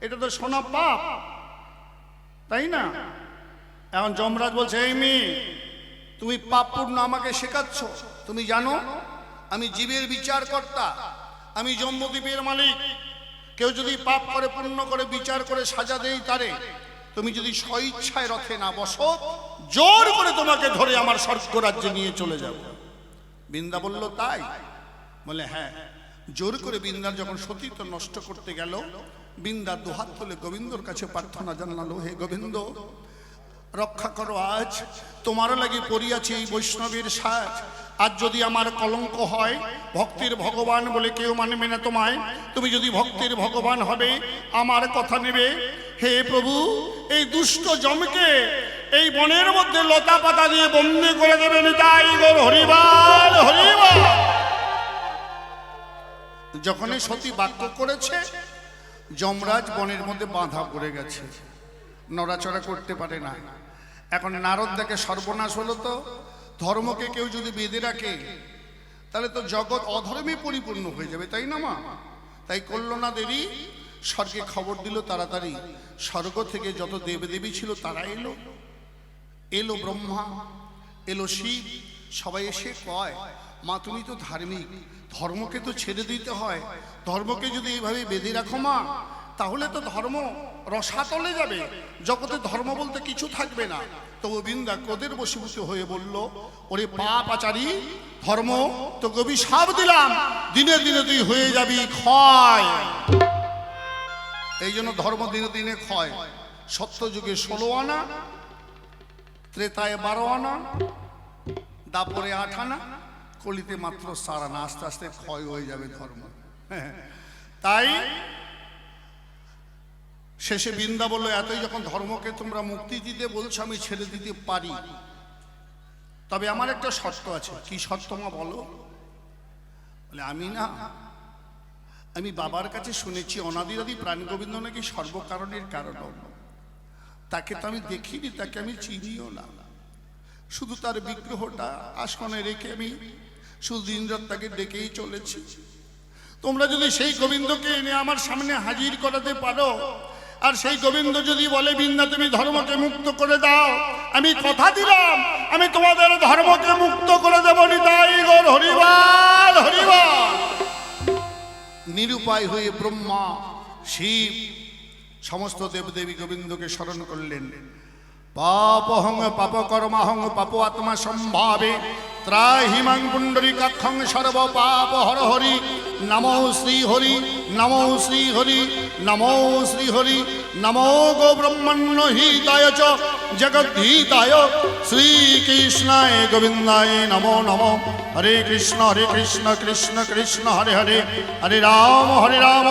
এটা তো শোনা পাপ, তাই না? এখন যমরাজ বলছে, এই মেয়ে, তুমি পাপপূর্ণ আমাকে শেখাচ্ছ? তুমি জানো আমি জীবের বিচারকর্তা, আমি জম্বুদ্বীপের মালিক। কেউ যদি পাপ করে পুণ্য করে বিচার করে সাজা দেই তারে, তুমি যদি স্বইচ্ছায় রথে না বসো, জোর করে তোমাকে ধরে আমার স্বর্গরাজ্যে নিয়ে চলে যাব। বৃন্দা বলল, তাই? বলে, হ্যাঁ। জোর করে বৃন্দার যখন সতীত্ব নষ্ট করতে গেল, বৃন্দা দুহাত তুলে গোবিন্দর কাছে প্রার্থনা জানালো, হে গোবিন্দ, রক্ষা করো, আজ তোমার লাগি পড়িয়াছি এই বৈষ্ণবের সাজ। আজ যদি আমার কলঙ্ক হয়, ভক্তির ভগবান বলে কেউ মানবে না তোমায়, তুমি যদি ভক্তির ভগবান হবে আমার কথা নেবে। হে প্রভু, এই দুষ্ট জমকে এই বনের মধ্যে লতা পাতা দিয়ে বন্দি করে দেবেন, তাই গো হরিবাল হরিবাল। যখনই সতী বাক্য করেছে, যমরাজ বনের মধ্যে বাঁধা পড়ে গেছে, নড়াচড়া করতে পারে না। এখন নারদ দেখে সর্বনাশ হলো, তো ধর্মকে কেউ যদি বেঁধে রাখে তাহলে তো জগৎ অধর্মে পরিপূর্ণ হয়ে যাবে, তাই না মা? তাই করলো না দেরি, স্বর্গে খবর দিল তাড়াতাড়ি, স্বর্গ থেকে যত দেবদেবী ছিল তারা এলো, এলো ব্রহ্মা, এলো শিব, সবাই এসে কয়, মা তুমি তো ধার্মিক, ধর্মকে তো ছেড়ে দিতে হয়, ধর্মকে যদি এইভাবে বেঁধে রাখো মা, তাহলে তো ধর্ম রসাতলে যাবে, জগতে ধর্ম বলতে কিছু থাকবে না। তবু বৃন্দা ক্রোধের বশীভূত হয়ে বলল, ওরে পাপ আচারী, ধর্ম তো অভিশাপ দিলাম, দিনে দিনে তুই হয়ে যাবি ক্ষয়। এই জন্য ধর্ম দিনে দিনে ক্ষয়। সত্যযুগে 16 আনা, ত্রেতায় 12 আনা, দাপরে 8 আনা, কলিতে মাত্র 4 আনা, আস্তে আস্তে ক্ষয় হয়ে যাবে ধর্ম। তাই শেষে বৃন্দা বলল, এতই যখন ধর্মকে তোমরা মুক্তি দিতে বলছো, আমি ছেড়ে দিতে পারি, তবে আমার একটা শর্ত আছে। কি শর্ত মা বলো? বলে, আমি বাবার কাছে শুনেছি অনাদিরাদি প্রাণ গোবিন্দ নাকি সর্বকারণের কারণ। তাকে তো আমি দেখিনি, তাকে আমি চিনিও না, শুধু তার বিগ্রহটা আসনে রেখে আমি শুধু দিন রাত তাকে ডেকেই চলেছি। তোমরা যদি সেই গোবিন্দকে এনে আমার সামনে হাজির করাতে পারো, আর সেই গোবিন্দ যদি বলে, বৃন্দা তুমি ধর্মকে মুক্ত করে দাও, আমি কথা দিলাম আমি তোমাদের ধর্মকে মুক্ত করে দেব। নিতাই গৌর হরিবল হরিবল। নিরুপায় হয়ে ব্রহ্মা, শিব, সমস্ত দেবদেবী গোবিন্দকে স্মরণ করলেন। পাপহং পাপকর্মাহং পাপ আত্মা সম্ভাবে ত্রাহিমাং পুণ্ডরীকাক্ষং সর্ব পাপ হর হরি। নমো শ্রী হরি, নমো শ্রী হরি, নমো শ্রী হরি, নমো গো ব্রহ্মণ্য হিতায় চ জগদ্ধিতায় শ্রীকৃষ্ণায় গোবিন্দায় নমো নমো। হরে কৃষ্ণ কৃষ্ণ কৃষ্ণ হরে হরে, হরে রাম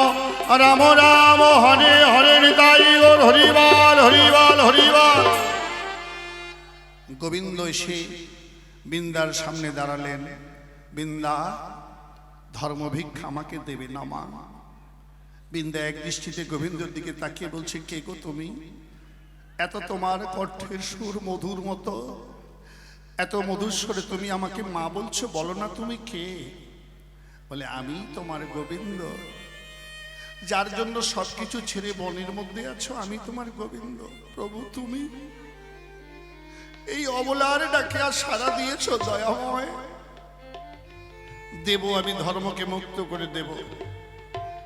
রাম রাম হরে হরে। নিতাই গৌর হরিবল হরিবল হরিবল। গোবিন্দ এসে বৃন্দার সামনে দাঁড়ালেন। বৃন্দা, ধর্ম ভিক্ষা আমাকে দেবে না মা। বৃন্দা এক দৃষ্টিতে গোবিন্দর দিকে তাকিয়ে বলছে, কে গো তুমি? এত তোমার কণ্ঠের সুর মধুর মতো, এত মধুর স্বরে তুমি আমাকে মা বলছো, বলো না তুমি কে? বলে, আমি তোমার গোবিন্দ, যার জন্য সবকিছু ছেড়ে বনের মধ্যে আছো, আমি তোমার গোবিন্দ। প্রভু তুমি এই অবলার ডাকে আর সাড়া দিয়েছো, দয়াময়। দেব, আমি ধর্মকে মুক্ত করে দেব,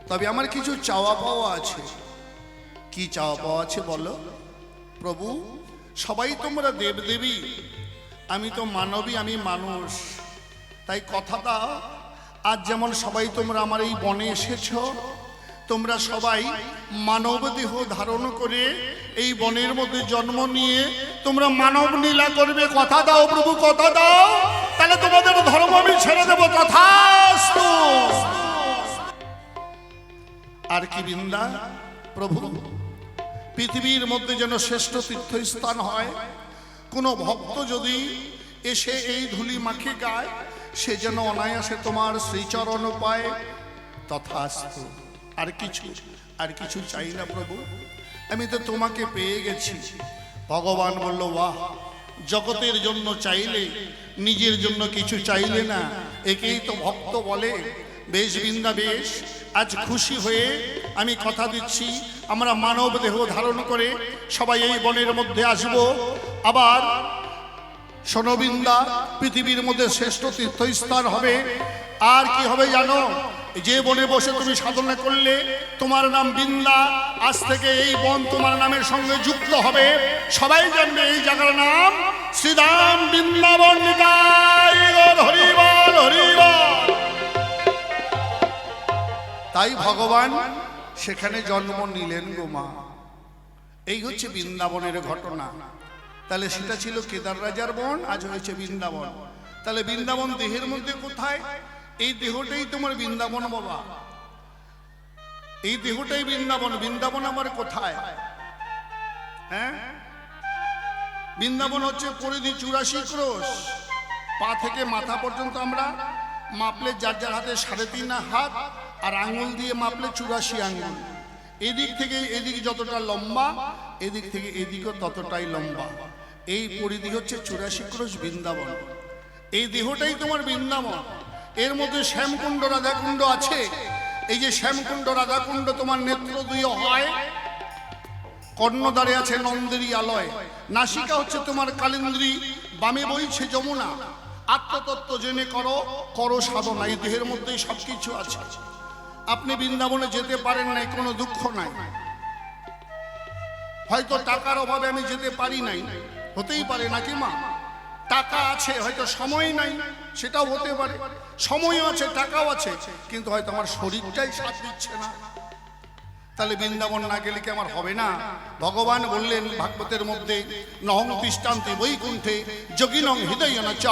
তবে আমার কিছু চাওয়া পাওয়া আছে। কি চাওয়া পাওয়া আছে বলো? প্রভু, সবাই তোমরা দেবদেবী, আমি তো মানবী, আমি মানুষ, তাই কথা দাও, আজ যেমন সবাই তোমরা আমার এই বনে এসেছো, তোমরা সবাই মানব দেহ ধারণ করে এই বনের মধ্যে জন্ম নিয়ে তোমরা মানব লীলা করবে। কথা দাও প্রভু, কথা দাও, তাহলে তোমাদের ধর্ম আমি ছেড়ে দেবো। তথাস্তু। আর কি বৃন্দা? প্রভু, পৃথিবীর মধ্যে যেন শ্রেষ্ঠ তীর্থস্থান হয়, কোনো ভক্ত যদি এসে এই ধুলি মাখে গায়, সে যেন অনায়াসে তোমার শ্রীচরণ পায়। তথাস্তু। আর কিছু চাই না প্রভু, আমি তো তোমাকে পেয়ে গেছি। ভগবান বলল, বাহ, জগতের জন্য চাইলে, নিজের জন্য কিছু চাইলে না, একেই তো ভক্ত বলে। বেশ বৃন্দা, বেশ, আজ খুশি হয়ে আমি কথা দিচ্ছি, আমরা মানব দেহ ধারণ করে সবাই এই বনের মধ্যে আসব। আবার শোনো বৃন্দা, পৃথিবীর মধ্যে শ্রেষ্ঠ তীর্থস্থান হবে। আর কি হবে জানো? যে বনে বসে তুমি সাধনা করলে, তোমার নাম বৃন্দা, আজ থেকে এই বন তোমার নামের সঙ্গে যুক্ত হবে। সবাই জানবে এই জায়গার নাম শ্রীধাম বৃন্দাবন। নিতাই গৌর হরিবল হরিবল। তাই ভগবান সেখানে জন্ম নিলেন গো মা। এই হচ্ছে বৃন্দাবনের ঘটনা। তাহলে সেটা ছিল কেদার রাজার বন, আজ হয়েছে বৃন্দাবন। তাহলে বৃন্দাবন দেহের মধ্যে কোথায়? এই দেহটাই তোমার বৃন্দাবন বাবা, এই দেহটাই বৃন্দাবন। বৃন্দাবন আমার কোথায়? হ্যাঁ, বৃন্দাবন হচ্ছে পরিধি 84 ক্রোশ, পা থেকে মাথা পর্যন্ত আমরা মাপলে যার যার হাতে 3.5 হাত, আর আঙুল দিয়ে মাপলে 84 আঙুল। এদিক থেকে এদিক যতটা লম্বা, এদিক থেকে এদিকও ততটাই লম্বা। এই পরিধি হচ্ছে 84 ক্রোশ বৃন্দাবন। এই দেহটাই তোমার বৃন্দাবন। এর মধ্যে শ্যামকুণ্ড রাধাকুণ্ড আছে। এই যে শ্যামকুণ্ড রাধাকুণ্ড তোমার নেত্রদুয় হয়, কর্ণদ্বারে আছে নন্দেরই আলয়, নাসিকা হচ্ছে তোমার কালিন্দ্রী, বামে বইছে যমুনা। আত্মতত্ত্ব জেনে করো করো সাধনা, এই দেহের মধ্যেই সবকিছু আছে। আপনি বৃন্দাবনে যেতে পারেন নাই, কোনো দুঃখ নাই। হয়তো টাকার অভাবে আমি যেতে পারি নাই, হতেই পারে নাকি মা? টাকা আছে, হয়তো সময় নাই, সেটাও হতে পারে। সময়ও আছে, টাকাও আছে, কিন্তু হয়তো আমার শরীরটাই সাথ দিচ্ছে না। তাহলে বৃন্দাবন না গেলে কি আমার হবে না? ভগবান বললেন ভাগবতের মধ্যে, নহং তিষ্ঠান্তি বৈকুণ্ঠে যোগিনং হৃদয়ন চ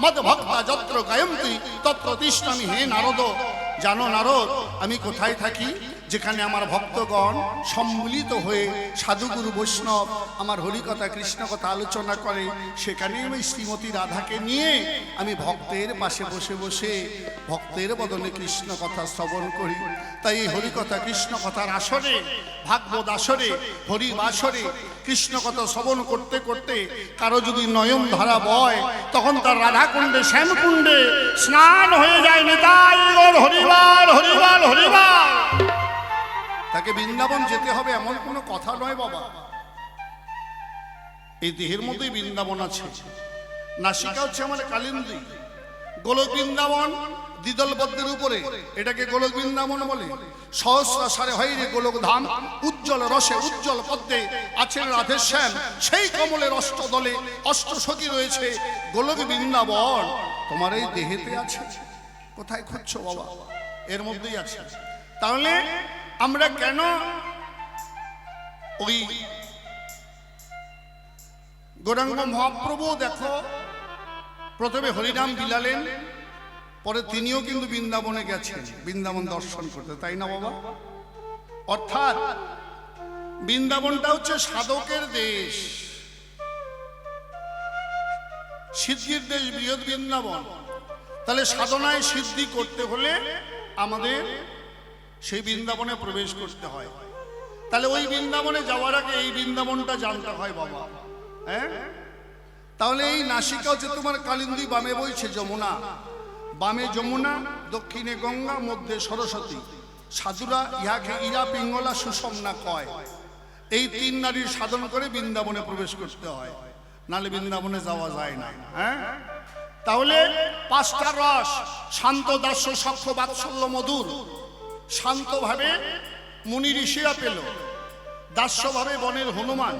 মদ ভক্তা যত্র গায়ন্তি তত্র তিষ্ঠামি হে নারদ। জানো নারদ, আমি কোথায় থাকি? যেখানে আমার ভক্তগণ সম্মিলিত হয়ে সাধুগুরু বৈষ্ণব আমার হরিকথা কৃষ্ণ কথা আলোচনা করে, সেখানেই আমি শ্রীমতী রাধাকে নিয়ে আমি ভক্তের পাশে বসে বসে ভক্তের বদনে কৃষ্ণ কথা শ্রবণ করি। তাই এই হরিকথা কৃষ্ণ কথার আসরে, ভাগবত আসরে, হরি বাসরে কৃষ্ণ কথা শ্রবণ করতে করতে কারো যদি নয়ন ধারা বয়, তখন তার রাধাকুণ্ডে শ্যামকুণ্ডে স্নান হয়ে যায়। নিতাই গৌর হরিবাল হরিবাল হরিবাল। তাকে বৃন্দাবন যেতে হবে এমন কোনো কথা নয় বাবা। এই দেহের মধ্যেই বৃন্দাবন আছে। নাসিকা হচ্ছে আমার কালিন্দ্রী, গোলক বৃন্দাবন দ্বিদল পদ্মের উপরে, এটাকে গোলক বৃন্দাবন বলে। সহস্র সারে হয় রে গোলক ধাম, উজ্জ্বল রসে উজ্জ্বল পদ্মে আছেন রাধেশ্যাম, সেই কমলের অষ্টদলে অষ্টসখী রয়েছে। গোলক বৃন্দাবন তোমার এই দেহেতে আছে। কোথায় খুঁজছো বাবা? এর মধ্যেই আছে। তাহলে আমরা কেন ওই গৌরাঙ্গ মহাপ্রভু দেখো প্রথমে হরিনাম বিলালেন, পরে তিনিও কিন্তু বৃন্দাবনে গেছেন বৃন্দাবন দর্শন করতে, তাই না বাবা? অর্থাৎ বৃন্দাবনটা হচ্ছে সাধকের দেশ, সিদ্ধির দেশ বৃহৎ বৃন্দাবন। তাহলে সাধনায় সিদ্ধি করতে হলে আমাদের সেই বৃন্দাবনে প্রবেশ করতে হয়। তাহলে ওই বৃন্দাবনে যাওয়ার আগে এই বৃন্দাবনটা জানতে হয় বাবা। হ্যাঁ, তাহলে এই নাসিকা হচ্ছে তোমার কালিন্দী, বামে বইছে যমুনা, বামে যমুনা, দক্ষিণে গঙ্গা, মধ্যে সরস্বতী। সাধুরা ইহাকে ইরা পিঙ্গলা সুষমনা কয়। এই তিন নারীর সাধন করে বৃন্দাবনে প্রবেশ করতে হয়, নালে বৃন্দাবনে যাওয়া যায় না। হ্যাঁ, তাহলে পাঁচটা রস, শান্ত, দাস্য, সখ্য, বাৎসল্য, মধুর। শান্তভাবে মুনি ঋষিরা পেল, দাস্যভাবে বনের হনুমান,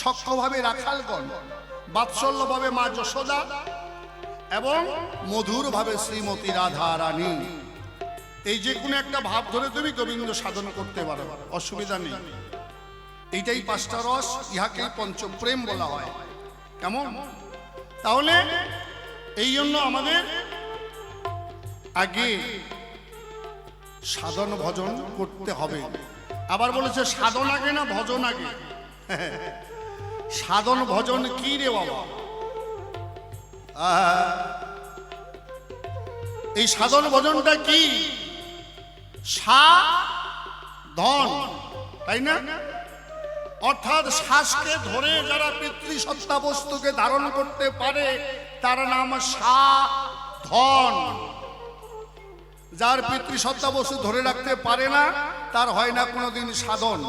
সখ্যভাবে রাখালগণ, বাৎসল্যভাবে মা যশোদা এবং মধুরভাবে শ্রীমতী রাধা রানী। এই যে কোনো একটা ভাব ধরে তুমি গোবিন্দ সাধন করতে পারো, অসুবিধা নেই। এইটাই পাঁচটা রস, ইহাকে পঞ্চপ্রেম বলা হয়। কেমন? তাহলে এই জন্য আমাদের আগে সাধন ভজন করতে হবে। আবার বলেছে সাধন আগে না ভজন আগে? সাধন ভজন কি রে বাবা? এই সাধন ভজনটা কি? সাধন, তাই না? অর্থাৎ শ্বাসকে ধরে যারা পিতৃসত্তা বস্তুকে ধারণ করতে পারে তার নাম সাধন। যার পিতৃসত্তা বস্তু ধরে রাখতে পারে না তার হয় না কোনোদিন সাধন।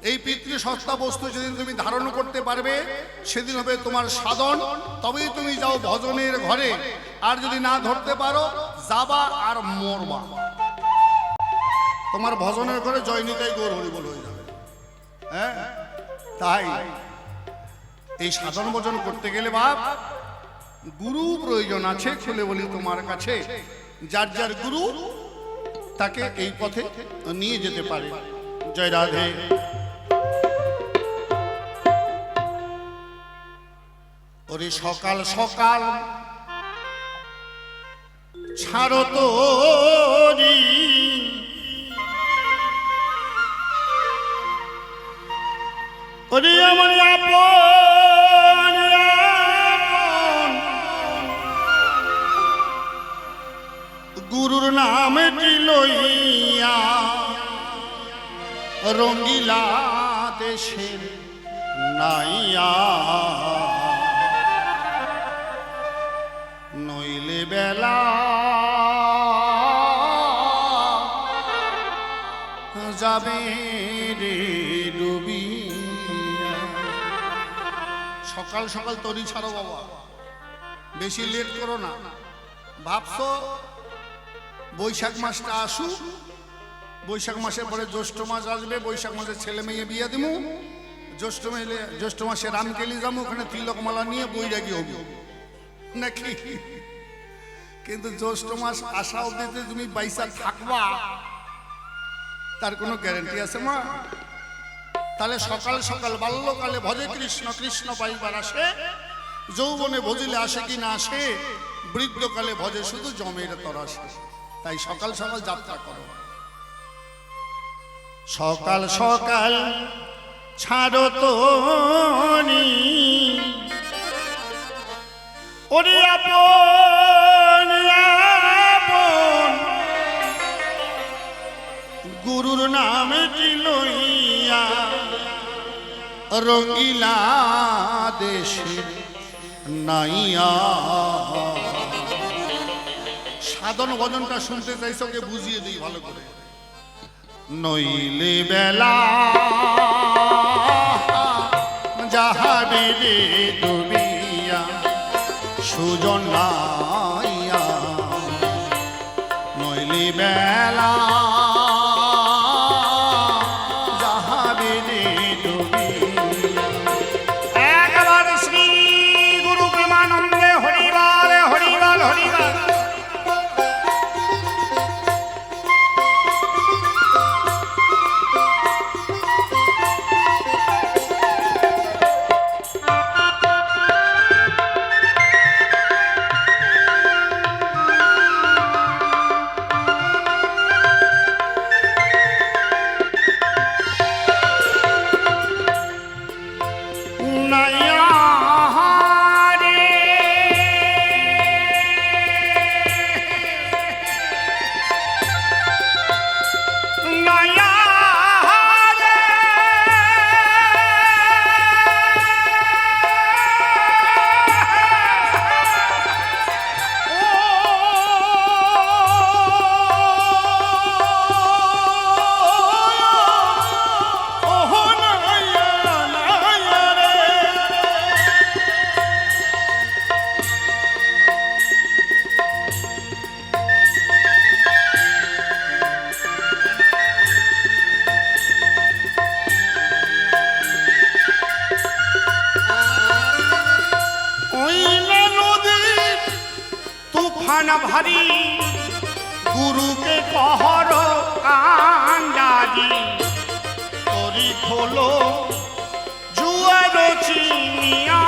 এই পিতৃসত্তা বস্তু যেদিন তুমি ধারণ করতে পারবে সেদিন হবে তোমার সাধন, তবেই তুমি যাও ভজনের ঘরে। আর যদি না ধরতে পারো যাবা আর মরবা, তোমার ভজনের ঘরে জয়নিতাই গৌর হরিবল হয়ে যাবে। হ্যাঁ, তাই এই সাধন ভজন করতে গেলে বাপ গুরু প্রয়োজন আছে। খুলে বলি তোমার কাছে, যার যার গুরু তাকে এই পথে নিয়ে যেতে পারে। জয় রাধে। ওরে সকাল সকাল ছাড়ো তোরি, ওরে আমার আপন আপন গুরুর নামটি লইয়া রঙ্গিলা দেশের নাইয়া, নইলে বেলা যাবে রে ডুবিয়া। সকাল সকাল তরি ছাড়ো বাবা, বেশি লেট করো না। ভাবছো বৈশাখ মাসটা আসুক, বৈশাখ মাসের পরে জ্যৈষ্ঠ মাস আসবে, বৈশাখ মাসে ছেলে মেয়ে বিয়ে দিমু, জ্যৈষ্ঠ মাসে রামকেলি যাবো, ওখানে তিলকমালা নিয়ে বৈরাগী হবো নাকি? কিন্তু জ্যৈষ্ঠ মাস আসা অবধি যে তুমি বাইসা থাকবা তার কোনো গ্যারান্টি আছে মা? তাহলে সকাল সকাল বাল্যকালে ভজে কৃষ্ণ কৃষ্ণ পাইবার আসে, যৌবনে ভজিলে আসে কি না আসে, বৃদ্ধকালে ভজে শুধু জমের তরাসে। তাই সকাল সকাল যাত্রা করো। সকাল সকাল ছাড়ো তোনি ওরে আপন আপন, গুরুর নামটি লইয়া রঙ্গিলা দেশে নাইয়া। সাধন ভজনটা শুনতে চাইছো, কে বুঝিয়ে দিই ভালো করে। নইলে বেলা যাহাবে রে ডুবিয়া, সুজন নাইয়া। নইলে বেলা যাহাবে রে ডুবিয়া। একবার শ্রী গুরু প্রেমানন্দে হরিবাল হরিবাল হরিবাল। ভারী গুরুকে কহর কান্ডারি, তরি খোলো জুয়ার চিনিয়া।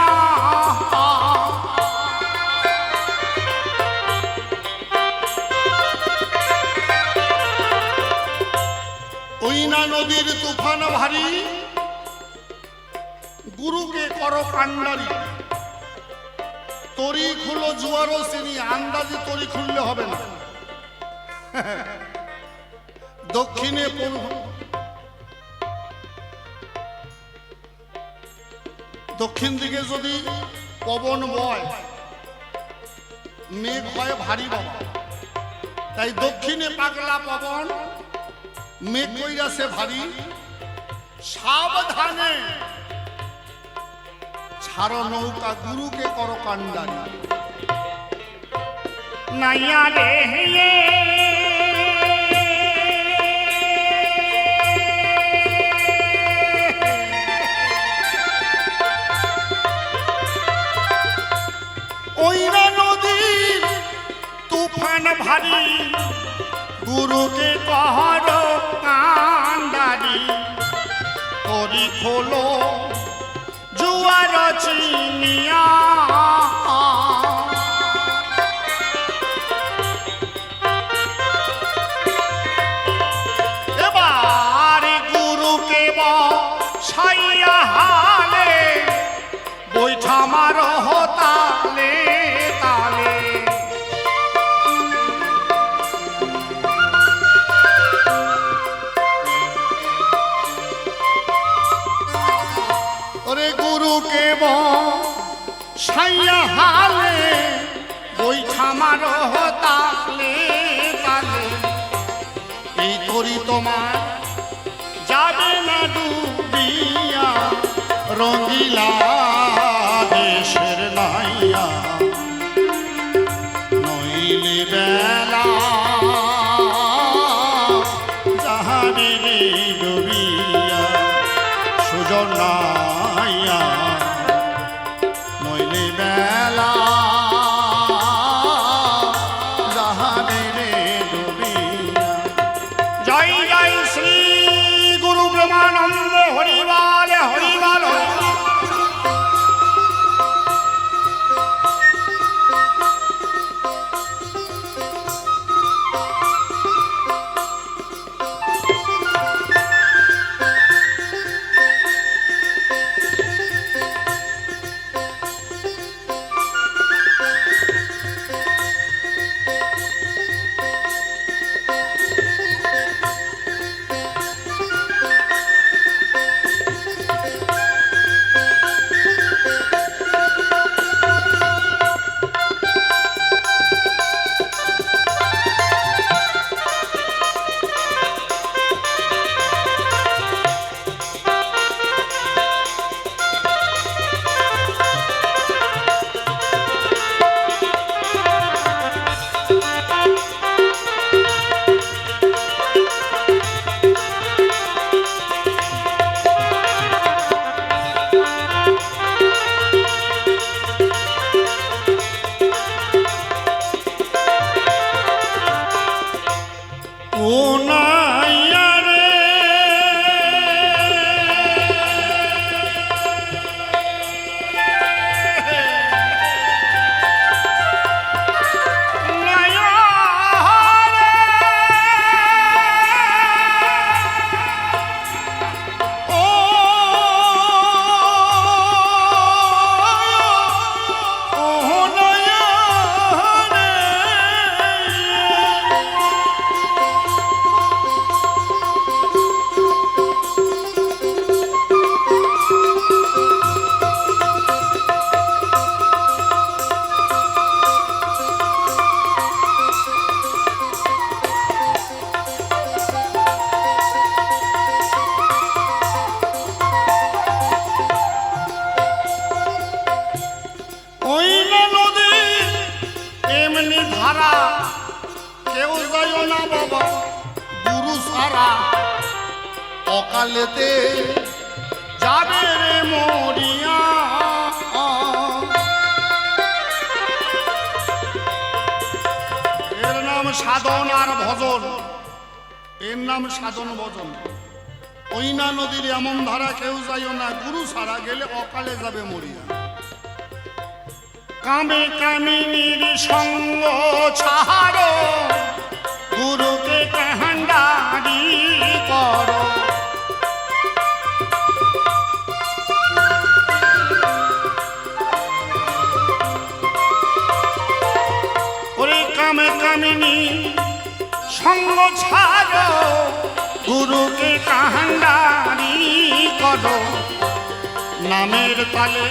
ওই না নদীর তুফান ভারী, গুরুকে করো কান্ডারি, তরি খুলো জুয়ারও চিনি। আন্দাজি তরি খুললে হবে না। দক্ষিণে দক্ষিণ দিকে যদি পবন বয়, মেঘ হয় ভারী বাবা। তাই দক্ষিণে পাগলা পবন, মেঘ কইরাছে ভারী। সাবধানে ছাড়ো নৌকা, গুরুকে করো কান্ডারি। নাইয়া রে ওই না নদীর তুফান ভারী, গুরুকে করো কান্ডারি, তরি খোলো জুয়ার চিনিয়া। এবার গুরুকে বসাইয়া হালে, বৈঠা মারো তালে তালে। ওরে গুরুকে বসাইয়া হালে, বৈঠা মারো তালে তালে। এই তরি তোমার রঙিলা দেশের নাইয়া নইলে বেলা যাহারে রে ডুবিয়া সুজন নাইয়া নইলে বেলা যাহারে রে ডুবিয়া। জয় জয় শ্রী গুরু ব্রহ্মানন্দ হরিবাল হরিবাল। অকালেতে যাবে রে মরিয়া। এর নাম সাধন আর ভজন, এর নাম সাধন ভজন। ওইনা নদীর এমন ধারা কেউ যাইও না, গুরু সারা গেলে অকালে যাবে মরিয়া। কামে কামিনীর সঙ্গ ছাড়ো, গুরুকে কাহান্ডারি করো। ওরে কামে কামিনী সঙ্গ ছাড়ো, গুরুকে কাহান্ডারি করো। নামের তালে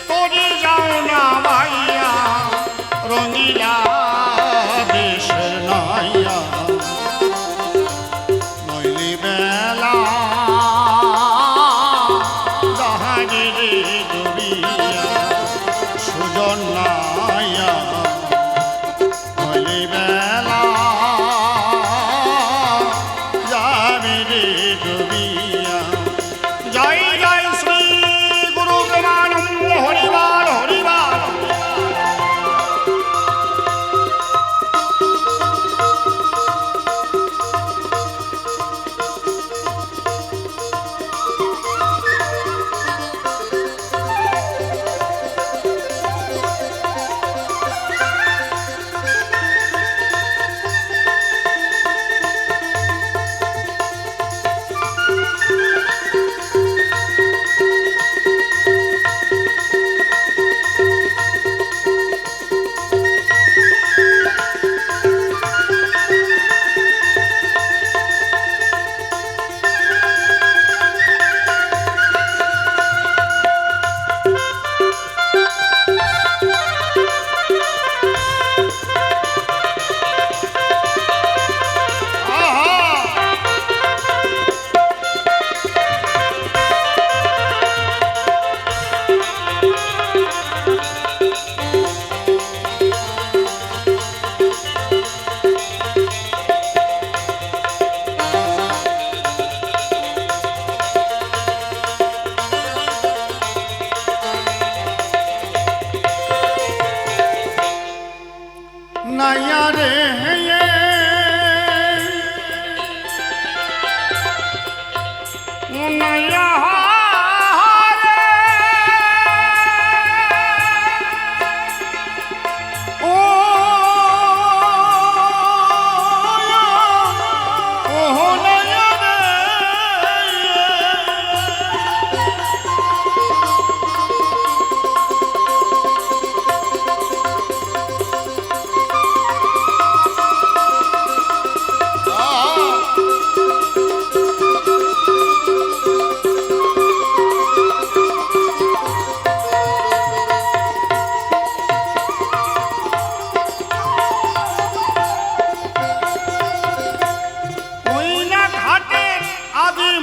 তোরে যাও না ভাইয়া, রঙিলা দেশের নাইয়া নইলে বেলা যাহারে রে ডুবিয়া সুজন নাইয়া নইলে বেলা যাবে রে ডুবিয়া। জয় জয় শ্রী গুরু ব্রহ্মানন্দ হরিবাল হরিবাল। নয়া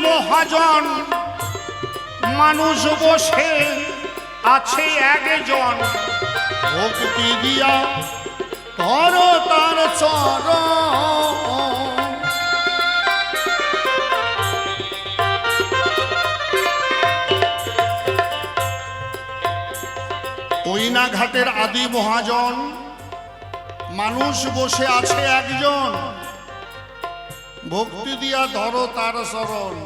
মহাজন মানুষ বসে আছে একজন ভক্তি দিয়া তর তার চরণ ওইনা ঘাটের আদি মহাজন মানুষ বসে আছে একজন ভক্তি দিয়া ধরো তার শরণ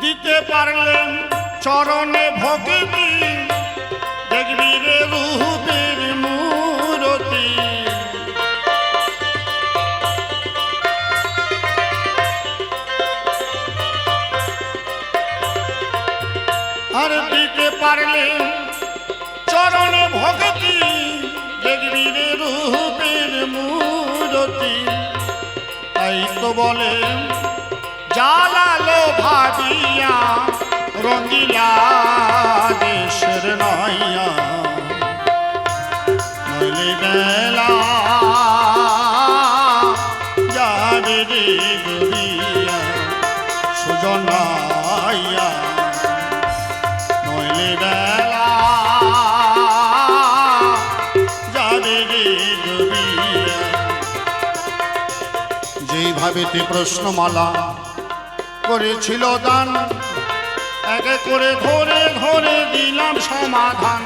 দিতে পারলেন চরণে ভক্তি দেখবি রে রূপের মূরতি আর দিতে পারলেন চরণে ভক্তি দেখবি রে রূপের মূরতি তাই তো বলে জালালো ভাবিয়া রঙিলা দেশের নয়া নইলে বেলা যাবে রে গরিয়া সুজনাইয়া নইলে বেলা যাবে রে গরিয়া যেইভাবে তে প্রশ্নমালা করেছিল দান একে করে ধরে ধরে দিলাম সমাধান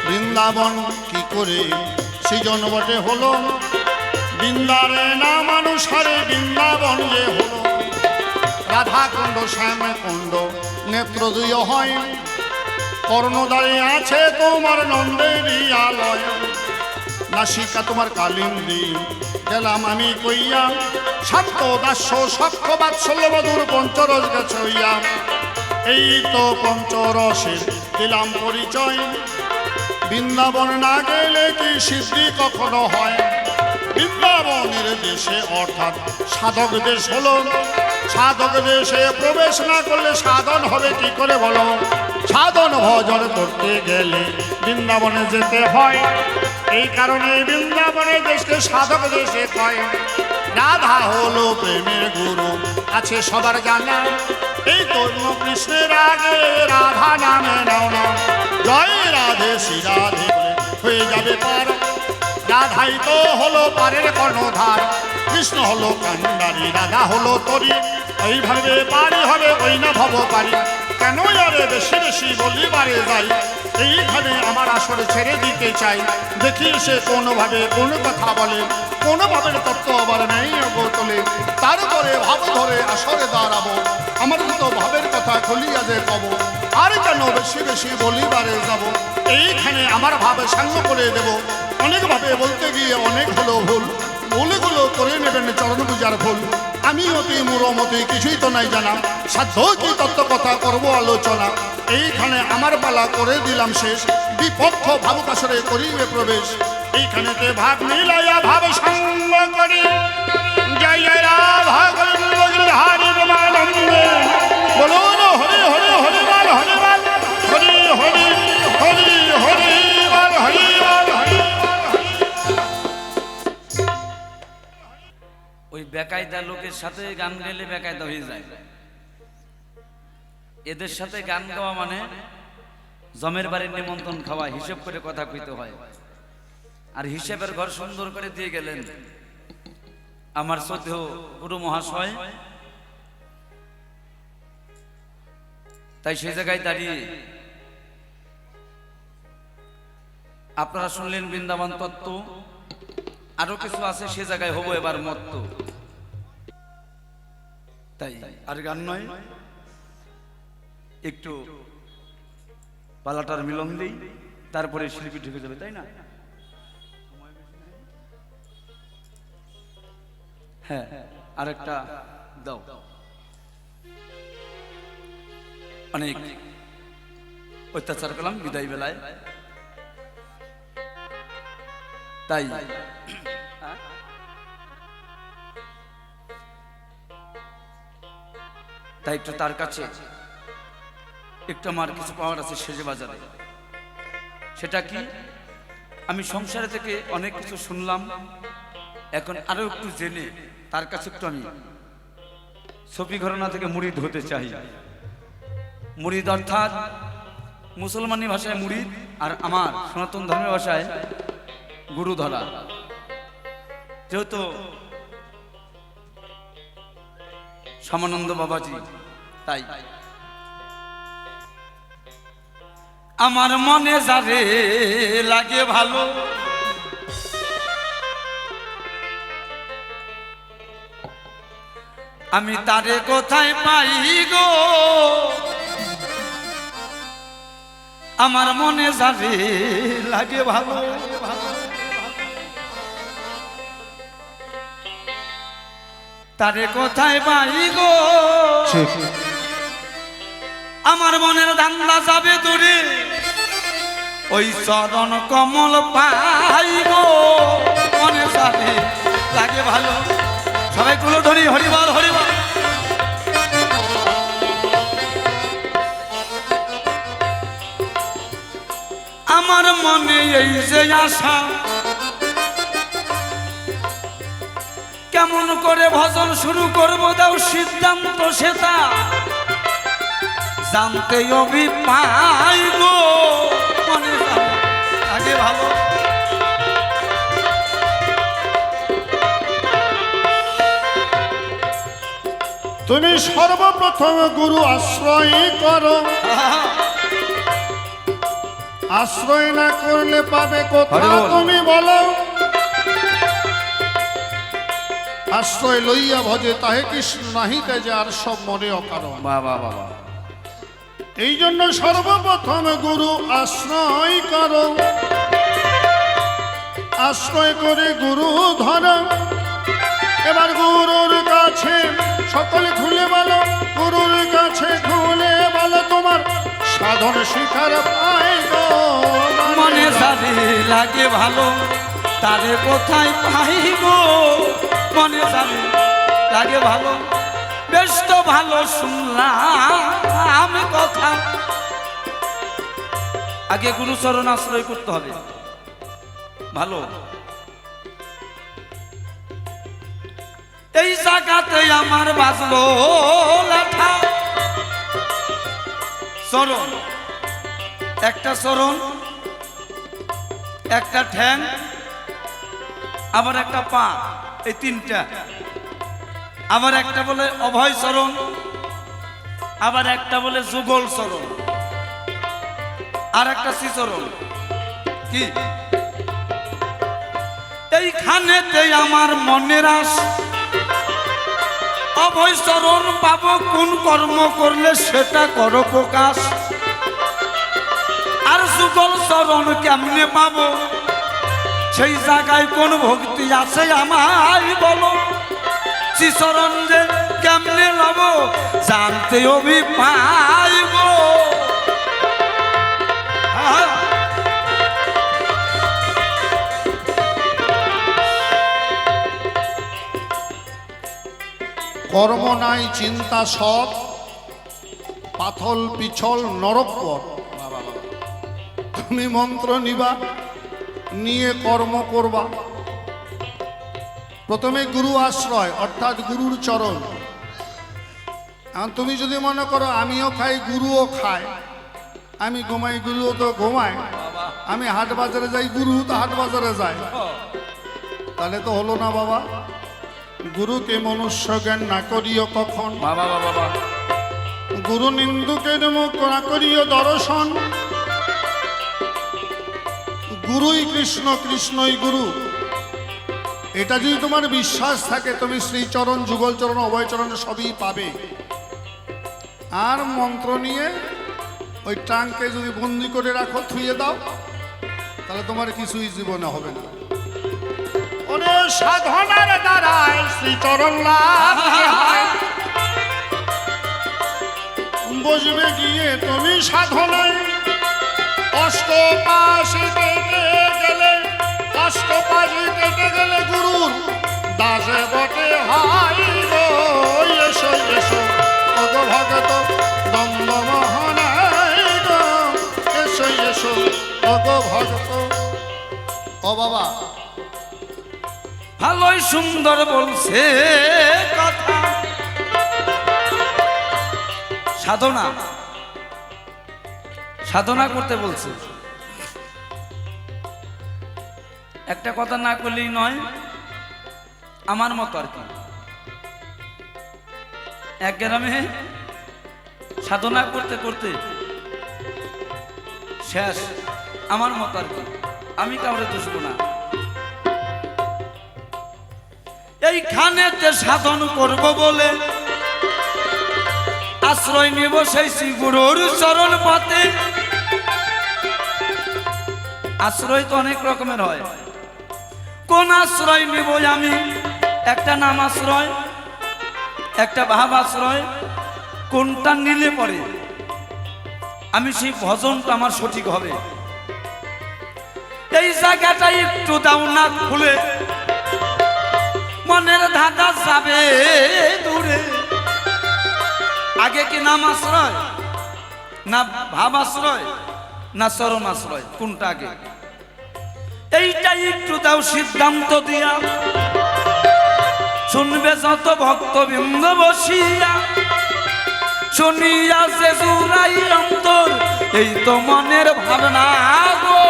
বৃন্দাবন কি করে সৃজন বটে হলো বৃন্দারে না মানুষারে বৃন্দাবন যে হলো রাধা কুণ্ড শ্যাম কুণ্ড নেত্র দুই হয় কর্ণদ্বারে আছে তোমার নন্দেরই আলয় নাসিকা তোমার কালিন্দী গেলাম আমি কইয়া শান্ত দাস্য সক্ষ বাৎসল্য মধুর পঞ্চরস গেছে হইয়া এই তো পঞ্চরসের দিলাম পরিচয় বৃন্দাবন না গেলে কি সিদ্ধি কখনো হয় বৃন্দাবনের দেশে অর্থাৎ সাধক দেশ হলো সাধক দেশে প্রবেশ না করলে সাধন হবে কি করে বলো সাধন ভজন করতে গেলে বৃন্দাবনে যেতে হয় এই কারণে বৃন্দাবনের দেশকে সাধক দেশে কয় রাধা হলো প্রেমের গুরু আছে সবার জানা এই তরুণ কৃষ্ণের আগে রাধা নামে নাও না জয় রাধে শ্রী রাধে হয়ে যাবে পার রাধাই তো হলো পারের কর্ণধার কৃষ্ণ হলো কান্ডারি রাধা হলো তরি এইভাবে পারি হবে ওই না ভব পারি কেন আরে বেশি বেশি বলিবারে যাই এইখানে আমার আসরে ছেড়ে দিতে চাই দেখি সে কোনোভাবে কোন কথা বলে কোনো ভাবের তত্ত্ব আবার নেই তোলে তারপরে ভাব ধরে আসরে দাঁড়াবো আমার তো ভাবের কথা খুলিয়া যে কব আর কেন বেশি বেশি বলিবারে যাব এইখানে আমার ভাবে সাঙ্গ করে দেব অনেকভাবে বলতে গিয়ে অনেক হলো ভুল ভুলগুলো করে নেবেন চরণ পূজার ভুল আমি অতি মুরমতি কিছুই তো নাই জানা সাধ্য কি তত্ত্ব কথা করবো আলোচনা এইখানে আমার পালা করে দিলাম শেষ বিপক্ষ ভাবুকাশরে করিবে প্রবেশ এইখানেতে ভাব মিলাইয়া ভাব সঙ্গ করি জয় জয় রাধা হরি রমানন্দে বলো হরি হরি হরি বল হরি বল হরি হরি হরি হরি বল হরি বল হরি ওই বেকায়দা লোকের সাথে গান গেলে বেকায়দা হয়ে যায় এদের সাথে গান গাওয়া মানে জমের বাড়ির নিমন্ত্রণ খাওয়া হিসেব করে কথা কইতে হয় আর হিসেবের ঘর সুন্দর করে দিয়ে গেলেন আমার শ্রদ্ধেয় গুরু মহাশয় তাই সেই জায়গায় দাঁড়িয়ে আপনারা শুনলেন বৃন্দাবন তত্ত্ব আরো কিছু আছে, সে জায়গায় হবো এবার মত্ত। তাই আর গান নয়, একটু পালাটার মিলন দেই, তারপরে শিল্পী ঢুকে যাবে, তাই না? হ্যাঁ, আরেকটা দাও। অনেক অত্যাচার করলাম বিদায় বেলায়, তাই তাই একটু তার কাছে একটু আমার কিছু পাওয়ার আছে সেজে বাজারে। সেটা কি, আমি সংসারে থেকে অনেক কিছু শুনলাম, এখন আরো একটু জেনে তার কাছে একটু আমি সফি ঘরানা থেকে মুরিদ হতে চাই। মুরিদ অর্থাৎ মুসলমানি ভাষায় মুরিদ, আর আমার সনাতন ধর্মের ভাষায় গুরু ধরা। যেহেতু শ্যামানন্দ বাবাজি, তাই আমার মনে যারে লাগে ভালো, আমি তারে কোথায় পাই গো, আমার মনে যারে লাগে ভালো, তারে কোথায় পাই গো, আমার মনের ধান্দা যাবে দূরে, ওই চরণ কমল পাই গো, মনে যাবে লাগে ভালো। সবাই কুলো ধরি, হরিবল হরিবল। আমার মনে এই যে আশা, কেমন করে ভজন শুরু করবো দাও সিদ্ধান্ত, সেটা জানতে অভি পাই গো, মনে আগে ভালো। তুমি সর্বপ্রথম গুরু আশ্রয় করো, আশ্রয় না করলে পাবে কোথায় তুমি বলো, আশ্রয় লইয়া ভজে তাহে কৃষ্ণ নাহিতে যে আর সব মনে অকারণ। বাবা বাবা, এই জন্য সর্বপ্রথম গুরু আশ্রয় করো, আশ্রয় করে গুরু ধরো। এবার গুরুর কাছে সকলে খুলে বলো, গুরুর কাছে খুলে বলো তোমার সাধন শিখার পাই গো, মনে যারে লাগে ভালো, তারে কোথায় পাই গো, মনে যারে লাগে ভালো। বেশ তো ভালো শুনলাম কথা, আগে গুরুচরণ আশ্রয় করতে হবে। ভালো, এই জায়গাতে আমার বাজলো লেখা চরণ, একটা চরণ, একটা ঠ্যাং, আবার একটা পা, এই তিনটা। আবার একটা বলে অভয় চরণ, আবার একটা বলে যুগল চরণ, আর একটা শ্রীচরণ। কি এইখানেতে আমার মনের আশ, অভয় চরণ পাবো কোন কর্ম করলে সেটা করো প্রকাশ, আর যুগল চরণ কেমনে পাবো, সেই জায়গায় কোন ভক্তি আছে আমায় বলো, শ্রীচরণ যে কেমনে লব জানতে অভি পাইব। কর্ম নাই চিন্তা সব, পাথল পিছল নরকপর। তুমি মন্ত্র নিবা, নিয়ে কর্ম করবা। প্রথমে গুরু আশ্রয় অর্থাৎ গুরুর চরণ। এখন তুমি যদি মনে করো আমিও খাই গুরুও খায়, আমি ঘুমাই গুরুও তো ঘুমায়, আমি হাট বাজারে যাই গুরু তো হাট বাজারে যায়, তাহলে তো হলো না বাবা। গুরুকে মনুষ্য জ্ঞান না করিও কখন, বাবা বাবা, গুরু নিন্দুকের মুখ না করিও দর্শন। গুরুই কৃষ্ণ, কৃষ্ণই গুরু। এটা যদি তোমার বিশ্বাস থাকে তুমি শ্রীচরণ যুগলচরণ অভয়চরণ সবই পাবে। আর মন্ত্র নিয়ে ওই ট্রাঙ্কে যদি বন্দি করে রাখো, থুয়ে দাও, তাহলে তোমার কিছুই জীবনে হবে না। ওরে সাধনার দ্বারায় শ্রীচরণ লাভ হয়। বসবে গিয়ে তুমি সাধনায়, অষ্টপাশে কেটে গেলে, অষ্টপাশে কেটে গেলে গুরুর দাসে বটে হয় গো। এসো এসো অগ ভগত দ্বন্দ্ব মোহনায় গো, এসো এসো অগ ভগত। ও বাবা, ভালোই সুন্দর বলছে কথা। সাধনা সাধনা করতে বলছে, একটা কথা না করলেই নয়। আমার মতো আর কি, এক গ্রামে সাধনা করতে করতে শেষ। আমার মতো আর কি, আমি কাউরে দুষবো না। এইখানেতে সাধন করব বলে আশ্রয় নেব সেই গুরুর চরণ পথে। আশ্রয় তো অনেক রকমের হয়, কোন আশ্রয় নেব আমি? একটা নাম আশ্রয়, একটা ভাব আশ্রয়। কোনটা নিলে পরে আমি সেই ভজনটা আমার সঠিক হবে? এই জায়গাটা একটু দাও না খুলে, মনের ধাঁধা যাবে দূরে। আগে কি নাম আশ্রয়, না ভাব আশ্রয়, না চরণ আশ্রয়? কোনটা আগে? এইটা একটু দাও সিদ্ধান্ত দিয়া। শুনবে যত ভক্তবৃন্দ বসিয়া, শুনিয়া যে জুড়াই অন্তর, এই তো মনের ভাবনা গো।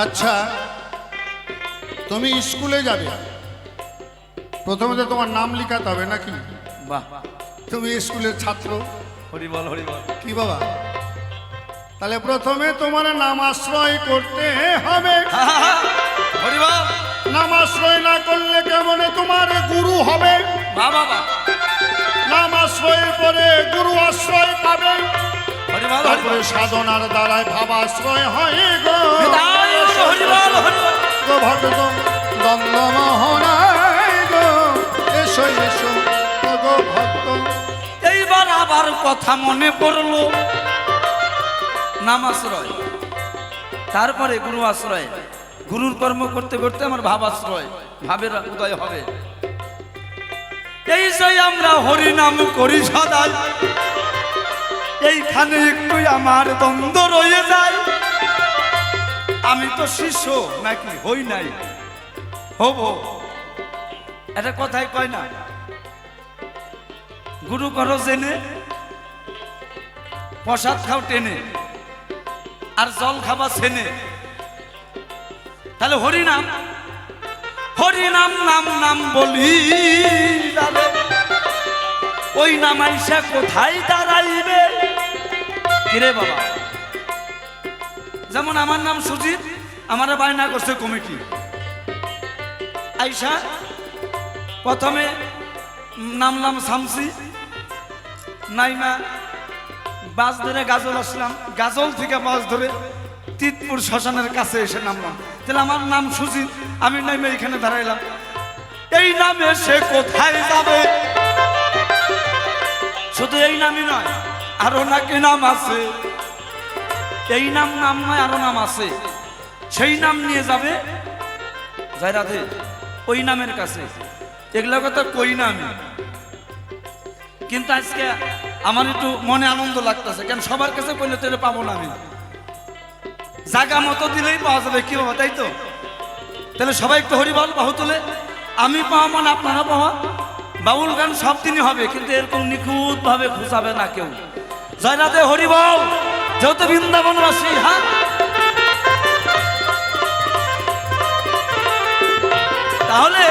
আচ্ছা, তুমি স্কুলে যাবে, প্রথমে তো তোমার নাম লিখাতে হবে নাকি? বাহ, তুমি স্কুলের ছাত্র। হরি বল হরি বল। কি বাবা? তাহলে প্রথমে তোমার নাম আশ্রয় করতে হবে। হরি বল। নাম আশ্রয় না করলে কেমনে তোমার গুরু হবে? বাবা, নাম আশ্রয়ের পরে গুরু আশ্রয় পাবে, হরি বল। তারপরে সাধনার দ্বারায় ভাবাশ্রয় হয় গো। হরি বল হরি বল। গো ভগত দ্বন্দ্ব মোহনায় গো, এসো এসো গো ভক্ত। এইবার আবার কথা মনে পড়লো, নাম আশ্রয়, তারপরে গুরু আশ্রয়। গুরুর কর্ম করতে করতে আমার ভাব আশ্রয়, ভাবের উদয় হবে। এই যে আমরা হরি নাম করি সদাই, এইখানে একটু আমার দ্বন্দ্ব রয়ে যায়। আমি তো শিষ্য নাকি হই নাই, হব। এটা কথাই কয় না, গুরু করো জেনে, প্রসাদ খাও টেনে, আর জল খাবা ছেনে। তাহলে হরিনাম, হরিনাম নাম নাম বলি যাবে, ওই নাম আইসা কোথায় দাঁড়াইবে? কিরে বাবা, যেমন আমার নাম সুজিত, আমার বায়না করছে কমিটি। আইসা প্রথমে নামলাম শামসি, নাইমা বাস ধরে গাজল আসলাম, গাজল থেকে বাস ধরে তিতপুর শ্মশানের কাছে এসে নামলাম। তাহলে আমার নাম সুজিত, আমি নাইমা এখানে দাঁড়াইলাম। এই নামে সে কোথায় যাবে? শুধু এই নামই নয়, আরো নাকি নাম আছে। এই নাম নাম নয়, আরো নাম আছে। সেই নাম নিয়ে যাবে যাই রাধে ওই নামের কাছে। এগুলো কথা কই না আমি, কিন্তু আজকে আমার একটু মনে আনন্দ লাগতেছে। কেন সবার কাছে কইলে তো পাবো না আমি, জায়গা মতো দিলেই পাওয়া যাবে। কি বাবা, তাই তো? তাহলে সবাই একটু হরি বল, বাহু তুলে। আমি পাওয়া মানে আপনারা পাওয়া। বাউল গান সব দিনই হবে, কিন্তু এরকম নিখুঁত ভাবে খুঁজাবে না কেউ। জয় রাধে, হরি বল। যেহেতু বৃন্দাবনবাসী, হ্যাঁ, তাহলে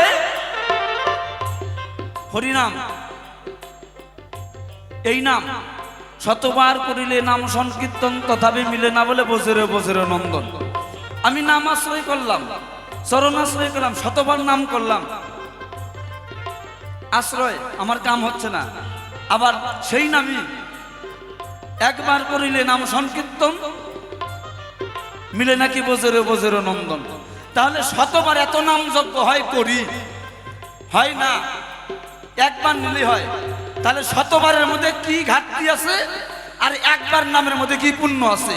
হরিনাম, এই নাম শতবার করিলে নাম সংকীর্তন তথাপি মিলে না বলে বছরে বছরে নন্দন। আমি নাম আশ্রয় করলাম, চরণ আশ্রয় করলাম, শতবার নাম করলাম, আশ্রয় আমার কাম হচ্ছে না। আবার সেই নামই একবার করিলে নাম সংকীর্তন মিলে নাকি বছরে বছরে নন্দন। তাহলে শতবার এত নাম যজ্ঞ হয় করি, হয় না, একবার নিলে হয়। তাহলে শতবারের মধ্যে কি ঘাটতি আছে আর একবার নামের মধ্যে কি পুণ্য আছে?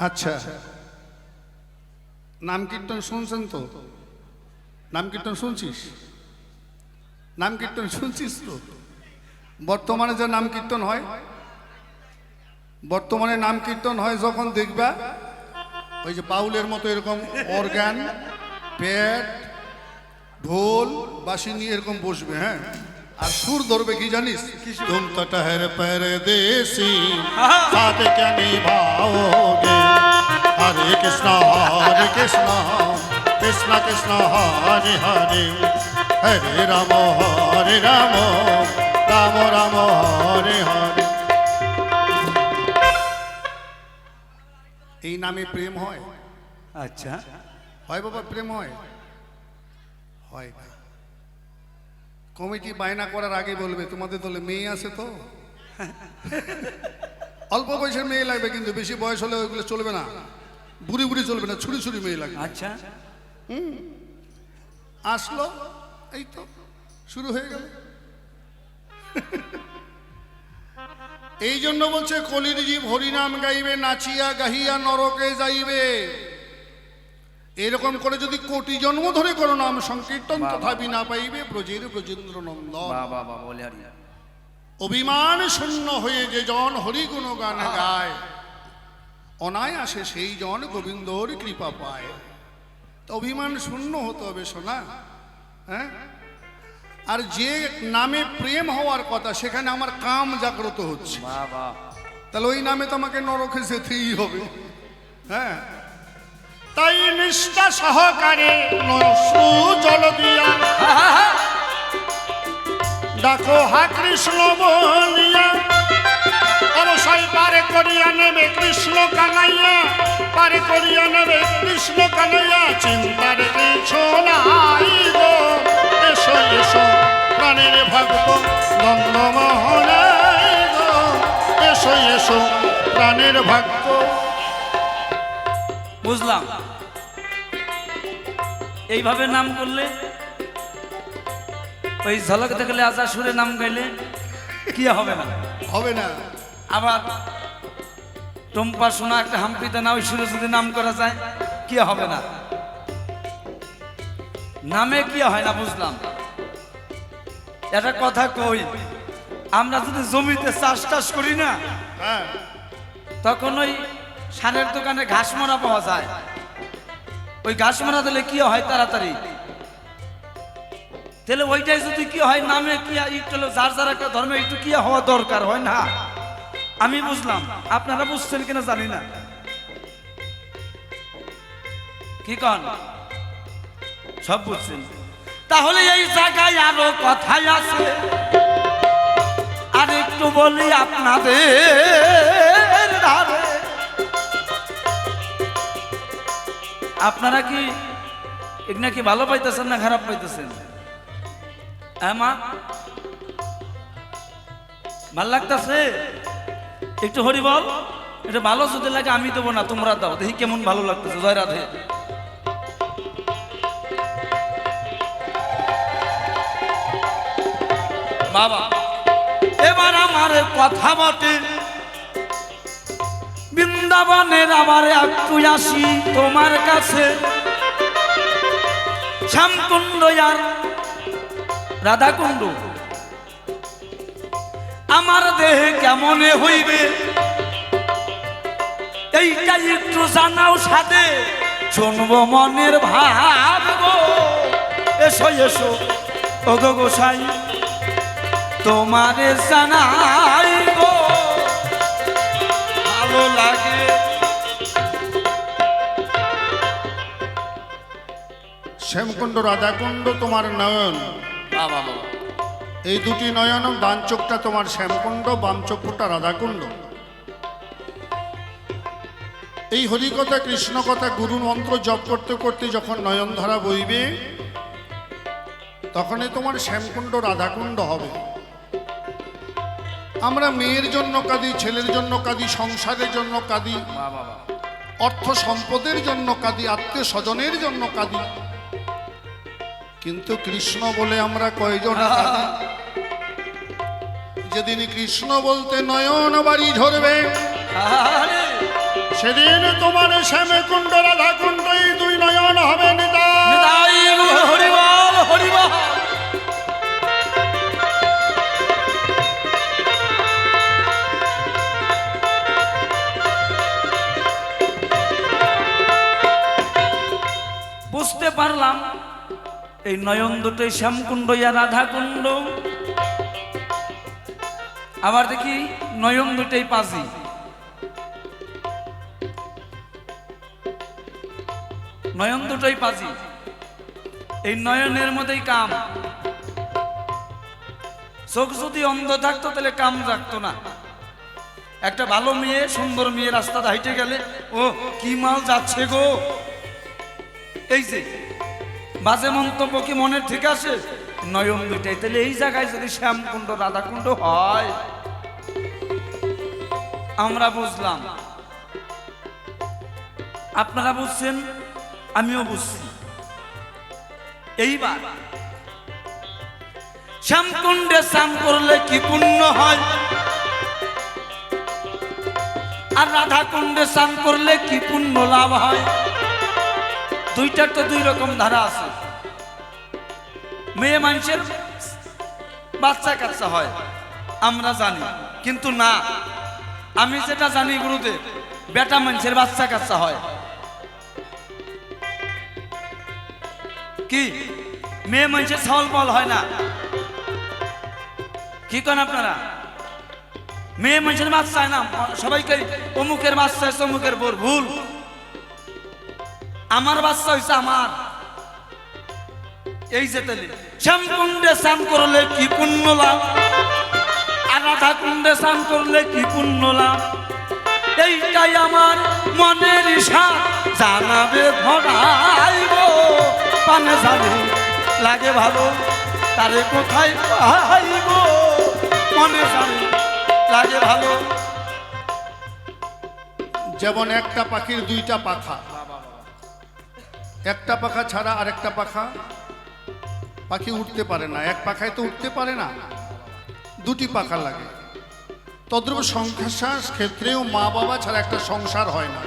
আচ্ছা, নাম কীর্তন শুনছেন তো? নাম কীর্তন শুনছিস? নাম কীর্তন শুনছিস তো? বর্তমানে যে নাম কীর্তন হয়, বর্তমানে নাম কীর্তন হয় যখন দেখবা ওই যে বাউলের মতো এরকম অর্গান, প্যাড, ঢোল, বাঁশি নিয়ে এরকম বসবে, হ্যাঁ, আর সুর ধরবে কি জানিস? তুম তো টহর परदेसी साथ क्या निभाओगे हरे कृष्णा कृष्ण कृष्ण हरे हरे हरे राम राम राम हरे हरे। এই নামে প্রেম হয়? আচ্ছা, হয় বাবা, প্রেম হয়? হয় না। কমিটি বায়না করার আগে বলবে তোমাদের দলে মেয়ে আছে তো? অল্প বয়সের মেয়ে লাগবে, কিন্তু বেশি বয়স হলে ওইগুলো চলবে না, বুড়ি বুড়ি চলবে না, ছুরি ছুরি মেয়ে লাগবে। আচ্ছা, আসলো, এই তো শুরু হয়ে গেল। এই জন্য বলছে কলির জীব হরিনাম গাইবে, নাচিয়া গাহিয়া নরকে যাইবে। এরকম করে যদি কোটি জন্ম ধরে করো নাম সংকীর্তন তথাপি না পাইবে ব্রজের ব্রজেন্দ্র নন্দন। অভিমান শূন্য হয়ে যে জন হরি গুণ গান গায়, অনায়াসে সেই জন গোবিন্দর কৃপা পায়। তো অভিমান শূন্য হতে হবে সোনা, হ্যাঁ। আর যে নামে প্রেম হওয়ার কথা সেখানে আমার কাম জাগ্রত হচ্ছে, তাহলে ওই নামে তো আমাকে নরকে যেতেই হবে, হ্যাঁ। তাই নিষ্ঠা সহকারে নশ্রু জল দিয়া ডাকো হা কৃষ্ণ বলিয়া, অবশ্যই পারে করিয়া নেবে কৃষ্ণ কানাইয়া, পারে করিয়া নেবে কৃষ্ণ কানাইয়া। চিন্তার কিছু নাই গো, এসো এসো প্রাণের ভক্ত নন্দমোহন গো, এসো এসো প্রাণের ভক্ত। বুঝলাম, এইভাবে নাম করলে, ওই ঝলক দেখলে আজা সুরে নাম গাইলে কি হবে না? হবে না। আবার টম্পা শোনা একটা হাম্পিতে না ওই সুরে যদি নাম করা যায় কি হবে না? নামে কি হয় না? বুঝলাম। একটা কথা কই, আমরা যদি জমিতে চাষ টাস করি না, হ্যাঁ, তখন ওই সারের দোকানে ঘাস মরা পাওয়া যায়। ওই ঘাস মরা দিলে কি হয় তাড়াতাড়ি, তাহলে ওইটাই যদি কি হয় নামে কি একটু যার যার একটা ধর্মে একটু কি হওয়া দরকার হয় না? আমি বুঝলাম, আপনারা বুঝছেন কিনা জানি না, কি কন? সব বুঝছেন। তাহলে এই জায়গায় আরো কথাই আছে, আর একটু বলি আপনাদের ধারে। আপনারা কি এগুলা কি ভালো পাইতেছেন না খারাপ পাইতেছেন? হ্যাঁ মা, ভাল লাগতেছে? একটু হরি বল, এটা ভালো যদি লাগে আমি দেবো না, তোমরা দাও, দেখি কেমন ভালো লাগতেছে। জয় রাধে। বাবা, এবার আমার কথা বটে, বৃন্দাবনের আবার একটু আসি তোমার কাছে। শ্যামকুণ্ড আর রাধাকুণ্ড আমার দেহে কেমনে হইবে, এইটা একটু জানাও সাথে, শুনবো মনের ভাব গো। এসো এসো ও গো গোসাই, তোমারে জানাই গো, ভালো লাগে। শ্যামকুণ্ড রাধাকুণ্ড তোমার নয়ন, এই দুটি নয়ন, ডান চোখটা তোমার শ্যামকুণ্ড, বাম চক্ষুটা রাধাকুণ্ড। এই হরিকথা কৃষ্ণ কথা গুরু মন্ত্র জপ করতে করতে যখন নয়নধারা বইবে, তখনই তোমার শ্যামকুণ্ড রাধাকুণ্ড হবে। আমরা মেয়ের জন্য কাঁদি, ছেলের জন্য কাঁদি, সংসারের জন্য কাঁদি, অর্থ সম্পদের জন্য কাঁদি, আত্মীয় স্বজনের জন্য কাঁদি, কিন্তু কৃষ্ণ বলে আমরা কয়জন কাঁদি? যেদিন কৃষ্ণ বলতে নয়ন বাড়ি ঝরবে, সেদিন তোমার শ্যামকুণ্ড রাধাকুণ্ড এই দুই নয়ন হবে নিতাই। নিতাই হরিবল হরিবল। বুঝতে পারলাম এই নয়ন দুটোই শ্যামকুণ্ড ইয়া রাধাকুণ্ড। আবার দেখি নয়ন দুটোই পাজি। নয়ন দুটোই পাজি, এই নয়নের মধ্যেই কাম। চোখ যদি অন্ধ থাকতো তাহলে কাম রাখতো না। একটা ভালো মেয়ে, সুন্দর মেয়ে রাস্তাতে হাইটে গেলে ও কি মাল যাচ্ছে গো, এই যে বাজে মন্তব্য কি মনে ঠিক আছে? নয়ন দুটাই। তাহলে এই জায়গায় যদি শ্যামকুণ্ড রাধাকুণ্ড হয়, আমরা বুঝলাম, আপনারা বুঝছেন, আমিও বুঝছি। এইবার শ্যামকুণ্ডে স্নান করলে কি পুণ্য হয়, আর রাধাকুণ্ডে স্নান করলে কি পুণ্য লাভ হয়? দুইটার তো দুই রকম ধারা আছে। মেয়ে মানুষের বাচ্চা কাচ্চা হয় আমরা জানি, কিন্তু না, আমি যেটা জানি গুরুদেব, বেটা মানুষের বাচ্চা কাচ্চা হয়। কি মেয়ে মানুষের ছাওয়াল পাওয়াল হয় না? কি করেন আপনারা? মেয়ে মানুষের বাচ্চা হয় না। সবাইকে অমুকের বাচ্চা হয়েছে, অমুকের বোর, ভুল। আমার বাচ্চা হয়েছে আমার। এই যে তাহলে শ্যামকুণ্ডে স্নান করলে কি পুণ্য লাভ, আর রাধাকুণ্ডে স্নান করলে কি পুণ্য লাভ, এইটাই আমার মনের ইশারা জানাবে ভরাইব। পানে যাবে লাগে ভালো, তারে কোথায় পাইব? মনে যাবে লাগে ভালো। যেমন একটা পাখির দুইটা পাখা, একটা পাখা ছাড়া আরেকটা পাখি উঠতে পারে না। এক পাখায় তো উঠতে পারে না, দুটি পাখা লাগে। তদ্রূপ সংসার ক্ষেত্রেও মা বাবা ছাড়া একটা সংসার হয় না।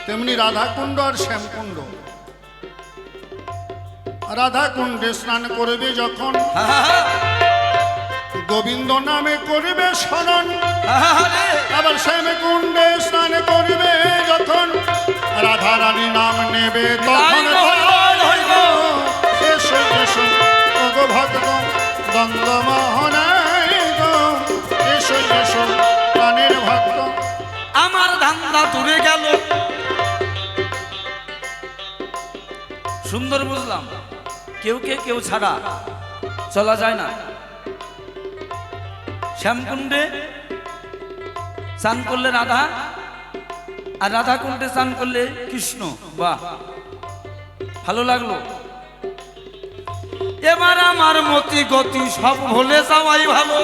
তেমনি রাধাকুণ্ড আর শ্যামকুণ্ড। রাধাকুণ্ডে স্নান করবে যখন, গোবিন্দ নামে করবে স্মরণ, আবার শ্যামকুণ্ডে স্নান করবে যখন, রাধা রানী নাম নেবে তখন। এসো এসো ওগো ভক্ত দ্বন্দ্ব মোহনায় গো, এসো এসো প্রাণের ভক্ত। আমার ধান্দা দূরে গেল। সুন্দর বুঝলাম, কেউ ছাড়া চলা যায় না। শ্যামকুণ্ডে স্নান করলে রাধা, আর রাধাকুণ্ডে স্নান করলে কৃষ্ণ। বাহ, ভালো লাগলো। এবার আমার মতি গতি সব ভুলে যাওয়াই ভালো।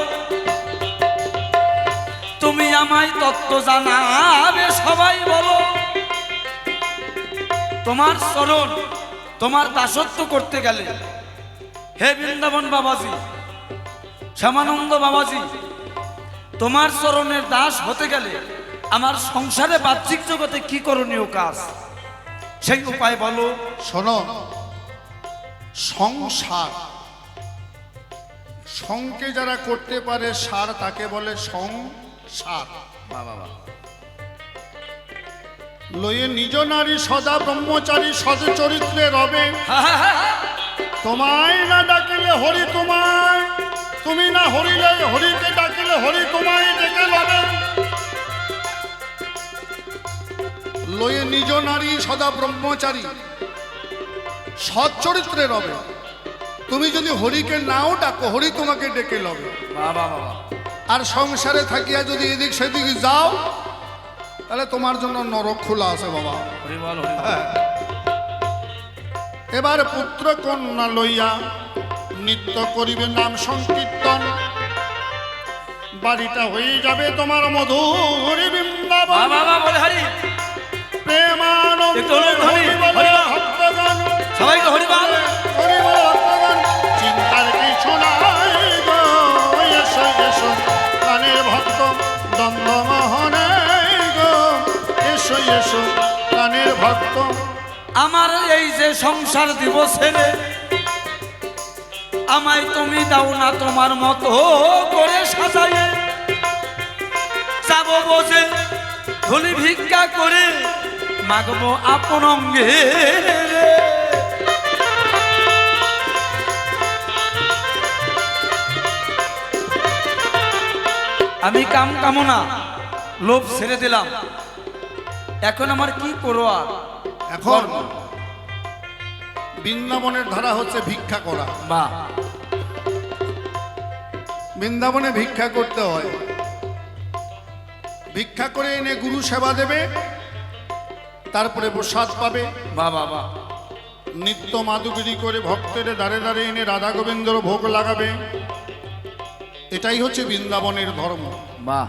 তুমি আমায় তত্ত্ব জানাবে সবাই বলো। তোমার চরণ, তোমার দাসত্ব করতে গেলে, হে বৃন্দাবন বাবাজি, শ্যামানন্দ বাবাজি, তোমার চরণের দাস হতে গেলে আমার সংসারে বাহ্যিক জগতে কি করণীয় কাজ, সেই উপায় বলো। শোনো, সংসার, সংকে যারা করতে পারে সার, তাকে বলে সংসার। লয়ে নিজ নারী সদা ব্রহ্মচারী সদ চরিত্রে রবে। তোমায় না ডাকিলে হরি তোমায়, তুমি না হরিলে হরিকে ডাকিলে হরি তোমায় ডেকে লবে। লয়ে নিজ নারী সদা ব্রহ্মচারী সৎ চরিত্রে রবে। তুমি যদি হরিকে নাও ডাকো, হরি তোমাকে ডেকে লবে। বাবা বাবা, আর সংসারে থাকিয়া যদি এদিক সেদিক যাও, তাহলে তোমার জন্য নরক খোলা আছে বাবা। হরি বল, হরি বল। হ্যাঁ। এবার পুত্র কন্যা লইয়া নিত্য করিবে নাম সংকীর্তন, বাড়িটা হয়ে যাবে তোমার মধুর বৃন্দাবন। বাবা বাবা বলে হরি, প্রেমানন্দ একটু হরি বল, হরি বল হরি বল। ভক্তগণ, সবাইকে হরি বল। হরি বল ভক্তগণ। চিন্তার কিছু নাই গো, এসো এসো প্রাণের ভক্ত দ্বন্দ্ব মোহনে গো, এসো এসো প্রাণের ভক্ত। আমার এই যে সংসার দিব ছেড়ে, আমায় তুমি দাও না তোমার মতো করে সাজাইয়ে, যাবো বসে ধুলি ভিক্ষা করে, মাগবো আপন অঙ্গে। আমি কাম কামনা লোভ ছেড়ে দিলাম, এখন আমার কি করো আর? এখন বৃন্দাবনের ধারা হচ্ছে ভিক্ষা করা। বা বৃন্দাবনে ভিক্ষা করতে হয়, ভিক্ষা করে এনে গুরু সেবা দেবে, তারপরে প্রসাদ পাবে। বা বাবা, নিত্য মাদুগিরি করে ভক্তের দ্বারে দ্বারে এনে রাধা গোবিন্দর ভোগ লাগাবে। এটাই হচ্ছে বৃন্দাবনের ধর্ম। বাহ।